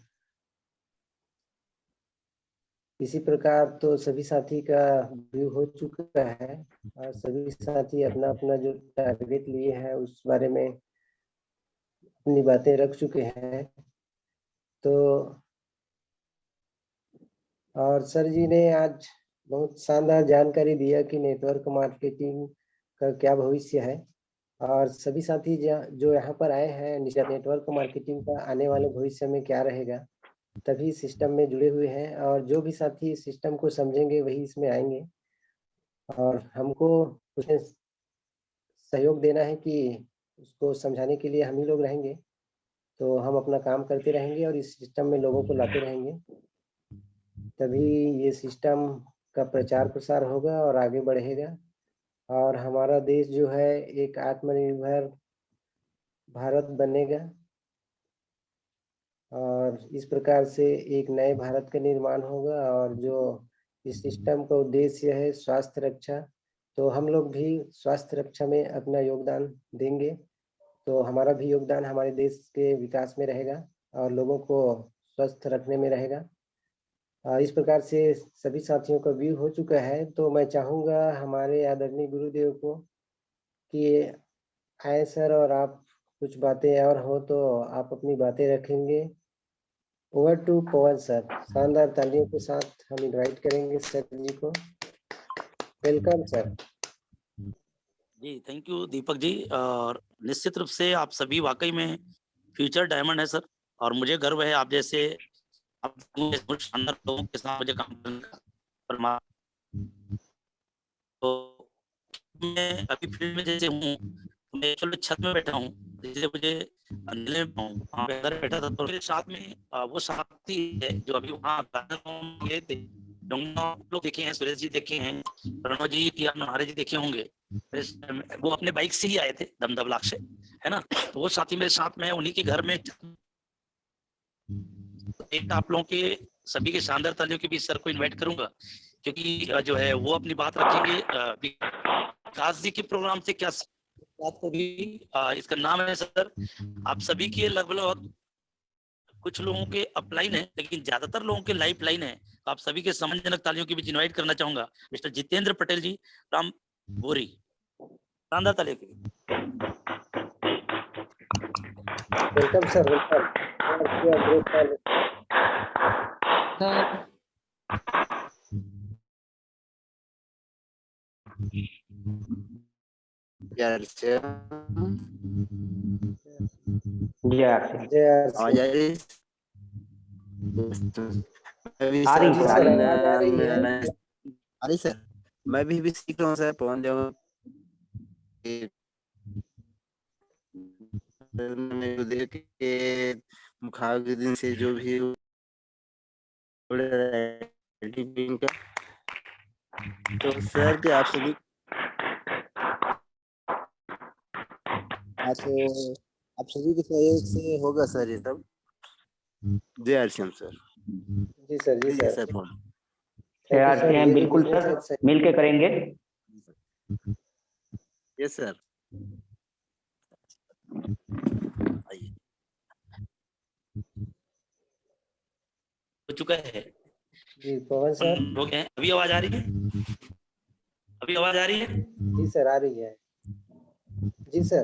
इसी प्रकार तो सभी साथी का व्यू हो चुका है और सभी साथी अपना अपना जो टारगेट लिए हैं उस बारे में अपनी बातें रख चुके हैं। तो और सर जी ने आज बहुत शानदार जानकारी दिया कि नेटवर्क मार्केटिंग का क्या भविष्य है और सभी साथी जो यहाँ पर आए हैं नेटवर्क मार्केटिंग का आने वाले भविष्य में क्या रहेगा तभी सिस्टम में जुड़े हुए हैं और जो भी साथी सिस्टम को समझेंगे वही इसमें आएंगे और हमको उसमें सहयोग देना है कि उसको समझाने के लिए हम ही लोग रहेंगे। तो हम अपना काम करते रहेंगे और इस सिस्टम में लोगों को लाते रहेंगे, तभी ये सिस्टम का प्रचार प्रसार होगा और आगे बढ़ेगा और हमारा देश जो है एक आत्मनिर्भर भारत बनेगा और इस प्रकार से एक नए भारत का निर्माण होगा। और जो इस सिस्टम का उद्देश्य है स्वास्थ्य रक्षा, तो हम लोग भी स्वास्थ्य रक्षा में अपना योगदान देंगे, तो हमारा भी योगदान हमारे देश के विकास में रहेगा और लोगों को स्वस्थ रखने में रहेगा। इस प्रकार से सभी साथियों का व्यू हो चुका है। तो मैं चाहूँगा हमारे आदरणीय गुरुदेव को कि आए सर और आप कुछ बातें और हो तो आप अपनी बातें रखेंगे। Over to Pawan sir. शानदार तालियों के साथ हम इनवाइट करेंगे सर जी को। Welcome sir. जी थैंक यू दीपक जी। और निश्चित रूप से आप सभी वाकई में फ्यूचर डायमंड है सर, और मुझे गर्व है आप जैसे आप शानदार लोगों के साथ मुझे काम करने का परमात्मा। तो मैं अभी फील्ड में जैसे हूँ, मैं एक्चुअली छत में बैठा हूँ, जैसे मुझे अंधेरे में वहाँ पे अंदर बैठा था तो मेरे साथ में वो साथी है जो अभी वहाँ गए थे, लोग देखे हैं, सुरेश जी देखे हैं, प्रणव जी या नहारे जी देखे होंगे, वो अपने बाइक से ही आए थे दमदम से, है ना। तो वो साथी मेरे साथ में उन्हीं के घर में एक आप लोगों के सभी के शानदार तालियों के बीच सर को इनवाइट करूंगा, क्योंकि जो है वो अपनी बात रखेंगे विकास जी के प्रोग्राम से क्या बात होगी। इसका नाम है सर, आप सभी के लगभग कुछ लोगों के अपलाइन है लेकिन ज्यादातर लोगों के लाइफ लाइन है। तो आप सभी के सम्मानजनक तालियों के बीच इनवाइट करना चाहूंगा मिस्टर जितेंद्र पटेल जी, राम बोरी। शानदार तालियों के वेलकम सर। अरे सर मैं भी सीख रहा हूँ सर पवन देव के मुखाग्र से जो भी का, तो सर के आप सभी के सहयोग से होगा सर ये सब। जय आरसीएम सर। जी सर। जी सर। आरसीएम बिल्कुल सर, मिल के करेंगे। Yes sir. हो चुका है जी पवन सर। हो गया है। अभी आवाज आ रही है? अभी आवाज आ रही है? जी सर आ रही है। जी सर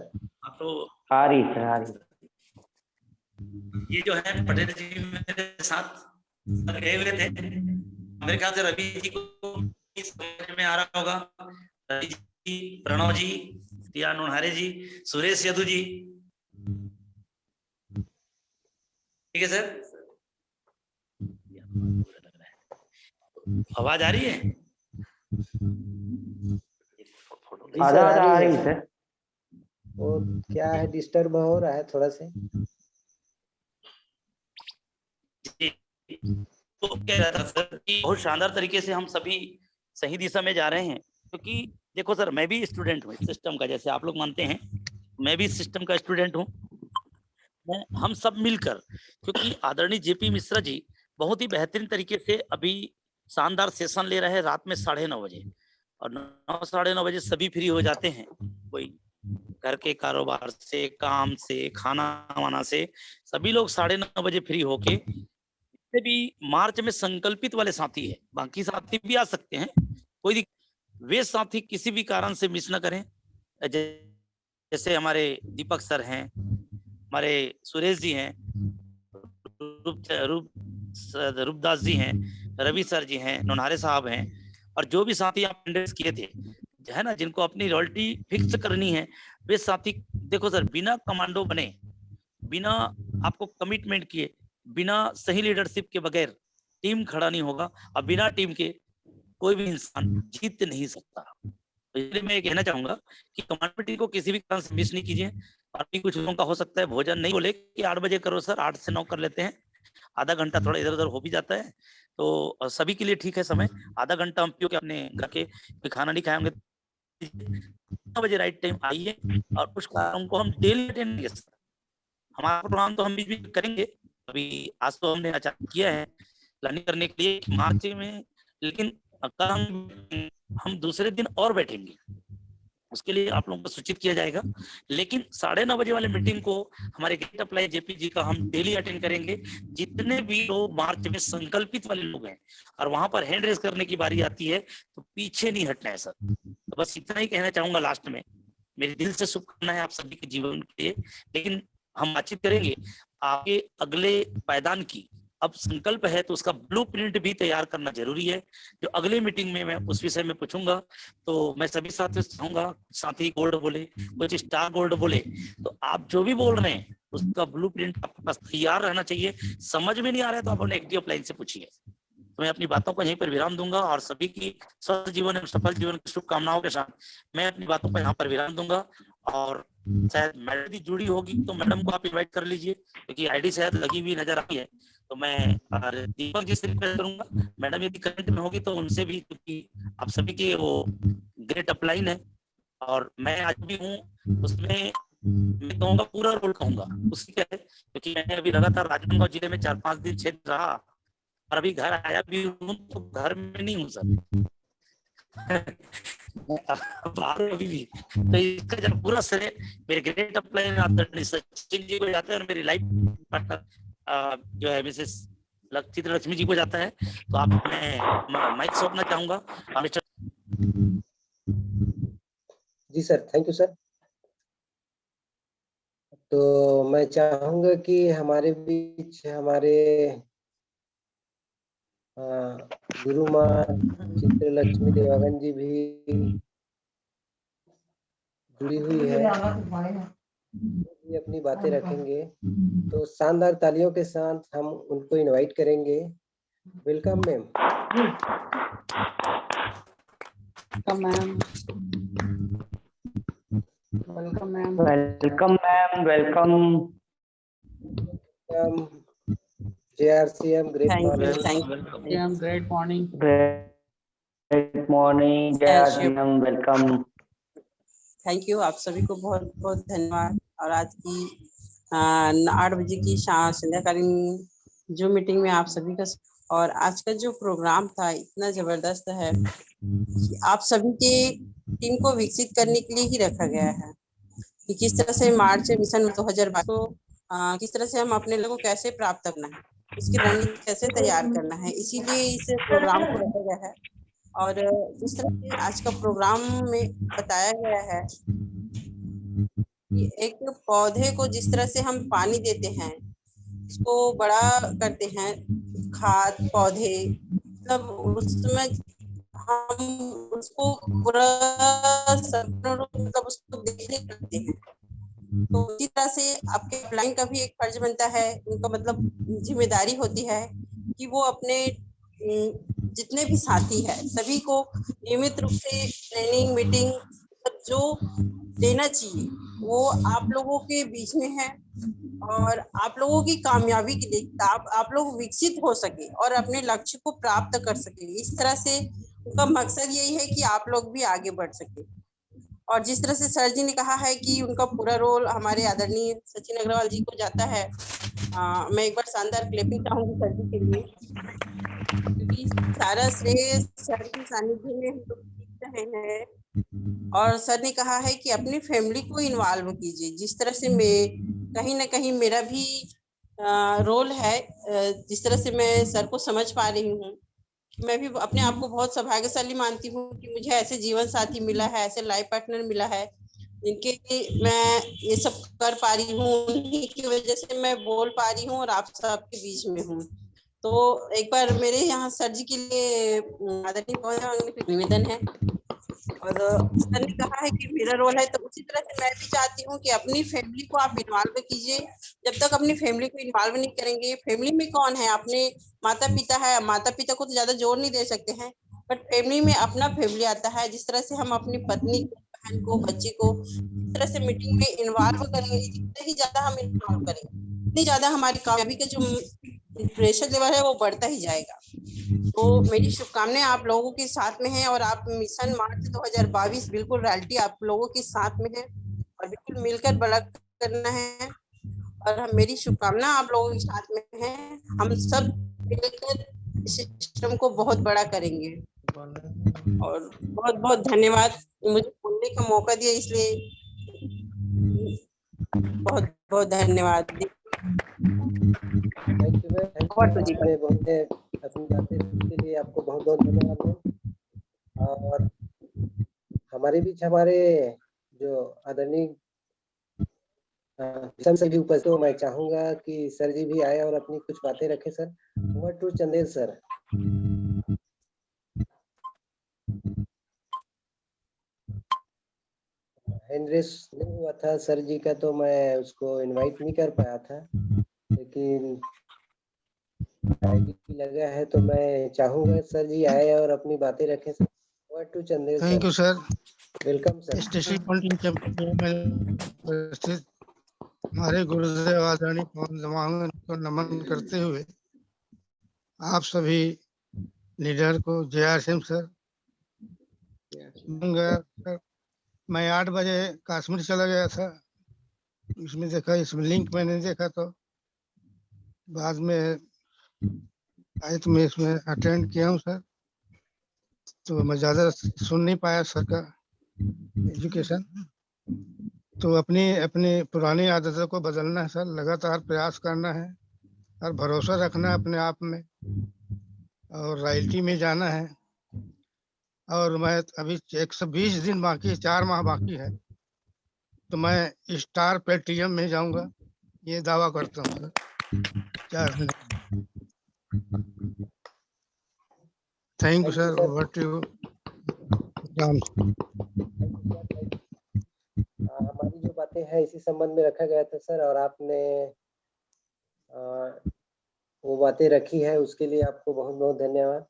तो आ रही सर, आ रही। ये जो है पटेल जी मेरे साथ गए हुए थे, मेरे ख्याल से रवि जी को समझ में आ रहा होगा, रवि जी, प्रणव जी, टिया नोनहारे जी, सुरेश यदु जी, ठीक है सर। आवाज आ रही है? आधा आ रही है सर। वो क्या है डिस्टर्ब हो रहा है थोड़ा से। तो कह रहा था सर कि बहुत शानदार तरीके से हम सभी सही दिशा में जा रहे हैं, क्योंकि देखो सर मैं भी स्टूडेंट हूँ सिस्टम का, जैसे आप लोग मानते हैं मैं भी सिस्टम का स्टूडेंट हूँ। हम सब मिलकर, क्योंकि आदरणीय जेपी मिश्रा जी बहुत ही बेहतरीन तरीके से अभी शानदार सेशन ले रहे हैं रात में 9:30 बजे, और 9 साढ़े 9 बजे सभी फ्री हो जाते हैं, कोई घर के कारोबार से, काम से, खाना वाना से, सभी लोग 9:30 बजे फ्री होके जितने भी मार्च में संकल्पित वाले साथी है, बाकी साथी भी आ सकते हैं, कोई वे साथी किसी भी कारण से मिस ना करें। जैसे हमारे दीपक सर हैं, हमारे सुरेश जी हैं, रूपदास जी हैं, रवि सर जी हैं, नोनारे साहब हैं, और जो भी साथी आप अटेंडेंस किए थे, है ना, जिनको अपनी रॉयल्टी फिक्स करनी है, वे साथी देखो सर, बिना कमांडो बने, बिना आपको कमिटमेंट किए, बिना सही लीडरशिप के बगैर टीम खड़ा नहीं होगा, और बिना टीम के कोई भी इंसान जीत नहीं सकता। तो इसलिए मैं ये कहना चाहूंगा कि कमांड मीटिंग को किसी भी कारण से मिस नहीं कीजिए। अभी कुछ लोगों का हो सकता है भोजन नहीं बोले कि 8 बजे करो सर, 8 से 9 कर लेते हैं, आधा घंटा थोड़ा इधर उधर हो भी जाता है, तो सभी के लिए ठीक है समय, आधा घंटा हम पियो के अपने घर के खाना नहीं खाएंगे, 9 बजे राइट टाइम आइए, और उस कार्यक्रम को हम डेली अटेंड करेंगे। हमारा प्रोग्राम तो हम बीच बीच करेंगे, अभी आज तो हमने अचानक किया है प्लानिंग करने के लिए मार्च में, लेकिन कल हम दूसरे दिन और बैठेंगे, उसके लिए आप लोगों को सूचित किया जाएगा। लेकिन 9:30 बजे वाले मीटिंग को हमारे गेट अप्लाई जेपी जी का हम डेली अटेंड करेंगे। जितने भी लोग मार्च में संकल्पित वाले लोग हैं और वहां पर हैंड रेस करने की बारी आती है तो पीछे नहीं हटना है सर। तो बस इतना ही कहना चाहूंगा लास्ट में। मेरी दिल से शुभकामनाएं आप सभी के जीवन के लिए। लेकिन हम बातचीत करेंगे आगे अगले पायदान की। अब संकल्प है तो उसका ब्लूप्रिंट भी तैयार करना जरूरी है, जो अगले मीटिंग में मैं उस विषय में पूछूंगा। तो मैं सभी साथियों से चाहूंगा, साथी गोल्ड बोले, कुछ स्टार गोल्ड बोले, तो आप जो भी बोल रहे हैं उसका ब्लूप्रिंट आपके पास तैयार रहना चाहिए। समझ में नहीं आ रहा है तो आप अपने एक्टिव लाइन से पूछिए। तो मैं अपनी बातों को यहीं पर विराम दूंगा और सभी की स्वस्थ जीवन एवं सफल जीवन की शुभकामनाओं के साथ मैं अपनी बातों को यहाँ पर विराम दूंगा। और शायद मैडम भी जुड़ी होगी तो मैडम को आप इनवाइट कर लीजिए, क्योंकि आईडी शायद लगी हुई नजर आती है। तो मैं दीपक जी से रिक्वेस्ट करूंगा, मैडम यदि करंट में होगी तो उनसे भी, क्योंकि आप सभी के वो ग्रेट अपलाइन है और मैं आज भी हूँ उसमें, मैं कहूँगा पूरा रोल कहूंगा उसकी क्या है, क्योंकि मैंने अभी लगातार राजनांदगांव जिले में 4-5 दिन क्षेत्र रहा और अभी घर आया भी हूँ तो घर में नहीं हूँ सर बाहर अभी भी। तो इसका जब पूरा श्रेय मेरे ग्रेट अपलाइन आदरणीय सचिन जी को जाता है और मेरी लाइफ पार्टनर जो है मिसेस चित्रलक्ष्मी जी को जाता है। तो आप मैं माइक सौंपना चाहूंगा मिस्टर। जी सर, थैंक यू सर। तो मैं चाहूंगा कि हमारे बीच हमारे गुरु माँ चित्रलक्ष्मी देवागन जी भी जुड़ी हुई है, भी अपनी बातें रखेंगे। तो शानदार तालियों के साथ हम उनको इनवाइट करेंगे। Welcome ma'am. Ma'am, welcome ma'am. Welcome ma'am, welcome. JRCM, great morning. Great morning. Great morning JRCM, welcome. Thank you, आप सभी को बहुत बहुत धन्यवाद। और आज की 8 बजे की संध्याकालीन जो मीटिंग में आप सभी का, और आज का जो प्रोग्राम था इतना जबरदस्त है कि आप सभी के टीम को विकसित करने के लिए ही रखा गया है कि किस तरह से मार्च मिशन 2022 को किस तरह से हम अपने लोगों को कैसे प्राप्त करना है, इसकी रणनीति कैसे तैयार करना है, इसीलिए इस प्रोग्राम को रखा गया है। और जिस तरह से आज का प्रोग्राम में बताया गया है कि एक पौधे को जिस तरह से हम पानी देते हैं, इसको बड़ा करते हैं, खाद पौधे, मतलब उसमें हम उसको पूरा मतलब उसको देखने करते हैं। तो इसी तरह से आपके अपलाइन का भी एक फर्ज बनता है, उनका मतलब जिम्मेदारी होती है कि वो अपने जितने भी साथी है सभी को नियमित रूप से ट्रेनिंग मीटिंग जो देना चाहिए वो आप लोगों के बीच में है। और आप लोगों की कामयाबी के लिए आप लोग विकसित हो सके और अपने लक्ष्य को प्राप्त कर सके, इस तरह से उनका मकसद यही है कि आप लोग भी आगे बढ़ सके। और जिस तरह से सर जी ने कहा है कि उनका पूरा रोल हमारे आदरणीय सचिन अग्रवाल जी को जाता है, मैं एक बार शानदार क्लैपिंग चाहूंगी सर जी के लिए, क्योंकि सारा श्रेय सर के सानिध्य में हम लोग सीख रहे हैं। और सर ने कहा है कि अपनी फैमिली को इन्वॉल्व कीजिए। जिस तरह से मैं कहीं ना कहीं मेरा भी रोल है, जिस तरह से मैं सर को समझ पा रही हूँ, मैं भी अपने आप को बहुत सौभाग्यशाली मानती हूँ कि मुझे ऐसे जीवन साथी मिला है, ऐसे लाइफ पार्टनर मिला है जिनके लिए मैं ये सब कर पा रही हूँ, उन्हीं की वजह से मैं बोल पा रही हूँ और आप सबके बीच में हूँ। तो एक बार मेरे यहाँ सर जी के लिए आदरणीय पवन निवेदन है, और सर ने कहा है कि मेरा रोल है, तो उसी तरह से मैं भी चाहती हूँ कि अपनी फैमिली को आप इन्वॉल्व कीजिए। जब तक अपनी फैमिली को इन्वॉल्व नहीं करेंगे, फैमिली में कौन है, अपने माता पिता है, माता पिता को तो ज्यादा जोर नहीं दे सकते हैं, बट फैमिली में अपना फैमिली आता है। जिस तरह से हम अपनी पत्नी को, बहन को, बच्चे को इस तरह से मीटिंग में इन्वॉल्व करेंगे, जितने ही ज्यादा हम इन्वॉल्व करेंगे उतनी ज्यादा हमारी कामयाबी का जो प्रेशर लेवल है वो बढ़ता ही जाएगा। तो मेरी शुभकामनाएं आप लोगों के साथ में है, और आप मिशन मार्च 2022 बिल्कुल रियलिटी आप लोगों के साथ में है, और बिल्कुल मिलकर बड़ा करना है। और हम मेरी शुभकामना आप लोगों के साथ में है, हम सब मिलकर इस सिस्टम को बहुत बड़ा करेंगे। और बहुत बहुत धन्यवाद मुझे बोलने का मौका दिया, इसलिए बहुत बहुत धन्यवाद। थैंक यू मैम, बोलते अपनी बातें के लिए आपको बहुत बहुत धन्यवाद मैम। और हमारे बीच हमारे जो आदरणीय से भी उपस्थित हो, मैं चाहूंगा कि सर जी भी आए और अपनी कुछ बातें रखें। Sir, over to Chandel sir. Hand raise नहीं हुआ था सर जी का, तो मैं उसको इनवाइट नहीं कर पाया था, लेकिन लगा है तो मैं चाहूंगा सर जी आए और अपनी बातें रखें। Sir, over to Chandel. Thank you sir. Welcome sir. Station pointing champion में उपस्थित हमारे गुरुदेव आदरणीय पवन देवांगन को नमन करते हुए आप सभी लीडर को, JRCM सर, मैं 8 बजे कश्मीर चला गया था, इसमें देखा, इसमें लिंक मैंने देखा, तो बाद में आए तो मैं इसमें अटेंड किया हूँ सर। तो मैं ज़्यादा सुन नहीं पाया सर का एजुकेशन, तो अपनी पुरानी आदतों को बदलना है सर, लगातार प्रयास करना है और भरोसा रखना है अपने आप में, और रॉयल्टी में जाना है। और मैं अभी 120 दिन बाकी, 4 माह बाकी है, तो मैं स्टार प्लेटिनम में जाऊंगा, ये दावा करता हूँ sir. Thank you sir. Over to you. हमारी जो बातें हैं इसी संबंध में रखा गया था सर, और आपने वो बातें रखी है, उसके लिए आपको बहुत बहुत धन्यवाद।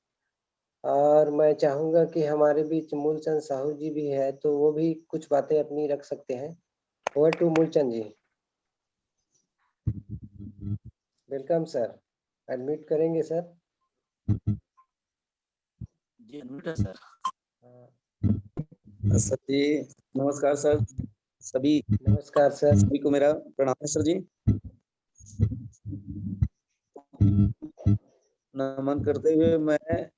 और मैं चाहूंगा कि हमारे बीच मूलचंद साहू जी भी है, तो वो भी कुछ बातें अपनी रख सकते हैं। Over to Moolchand ji. Welcome sir. Admit करेंगे सर। जी अनम्यूट है सर। सर जी नमस्कार सर। सभी नमस्कार सर। सभी को मेरा प्रणाम है सर जी। नमन करते हुए मैं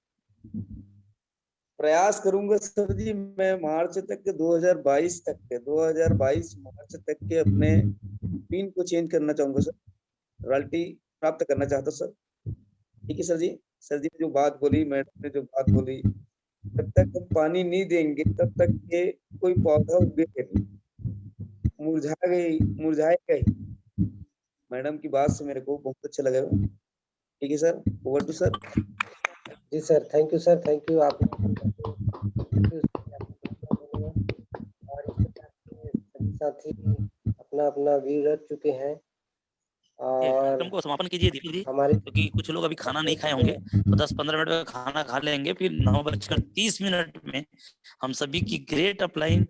प्रयास करूंगा सर जी, मैं मार्च तक के 2022 मार्च तक के अपने पिन को चेंज करना चाहूंगा सर, रॉयल्टी प्राप्त करना चाहता सर। ठीक है सर जी। सर जी ने जो बात बोली, मैडम ने जो बात बोली, जब तक हम पानी नहीं देंगे तब तक ये कोई पौधा उगेगा नहीं, मुरझाएगा ही। मैडम की बात से मेरे को बहुत अच्छा लगा। ठीक है सर। Over to sir. जी sir, thank you sir, thank you. आप साथी अपना अपना व्यू रख चुके हैं, और कार्यक्रम को समापन कीजिए दीपक जी, हमारे क्योंकि कुछ लोग अभी खाना नहीं खाए होंगे, तो 10-15 मिनट में खाना खा लेंगे, फिर 9:30 में हम सभी की ग्रेट अपलाइन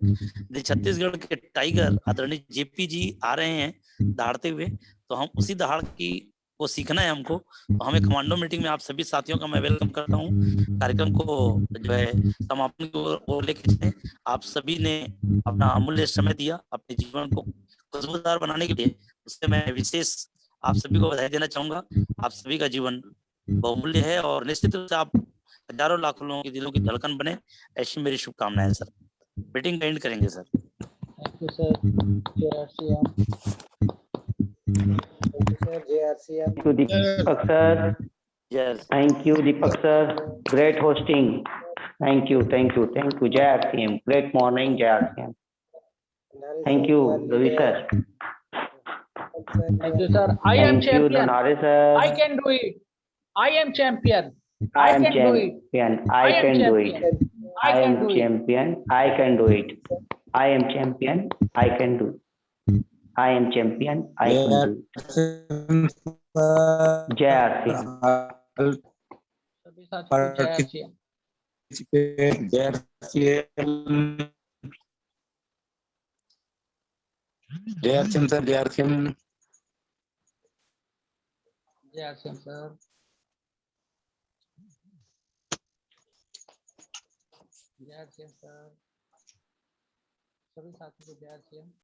छत्तीसगढ़ के टाइगर आदरणीय JP जी आ रहे हैं दहाड़ते हुए, तो हम उसी दहाड़ की वो सीखना है हमको। तो हमें कमांडो मीटिंग में आप सभी साथियों का मैं वेलकम करता हूँ। कार्यक्रम को जो है समापन की ओर लेके चले। आप सभी ने अपना अमूल्य समय दिया अपने जीवन को खुशबूदार बनाने के लिए, उससे मैं विशेष आप सभी को बधाई देना चाहूंगा। आप सभी का जीवन बहुमूल्य है, और निश्चित रूप से आप हजारों लाखों लोगों के दिलों की धड़कन बने, ऐसी मेरी शुभकामनाएं सर। मीटिंग एंड करेंगे sir. Thank you sir. Sir JRCM Thank you, Deepak sir. Yes. Thank you, Deepak sir. Great hosting. Thank you, thank you, thank you, JRCM. Great morning, JRCM. Thank you, Ravi sir. Thank you, sir. I am Thank you, champion. Nare sir. I can do it. I am champion. I am can do it. champion. I am can do champion. it. I can am do it. champion. I can do it. I am champion. I can do it. I am champion. I can do it. JRCM. सभी साथियों को JRCM. JRCM sir, JRCM JRCM sir. JRCM sir. सभी साथियों को JRCM.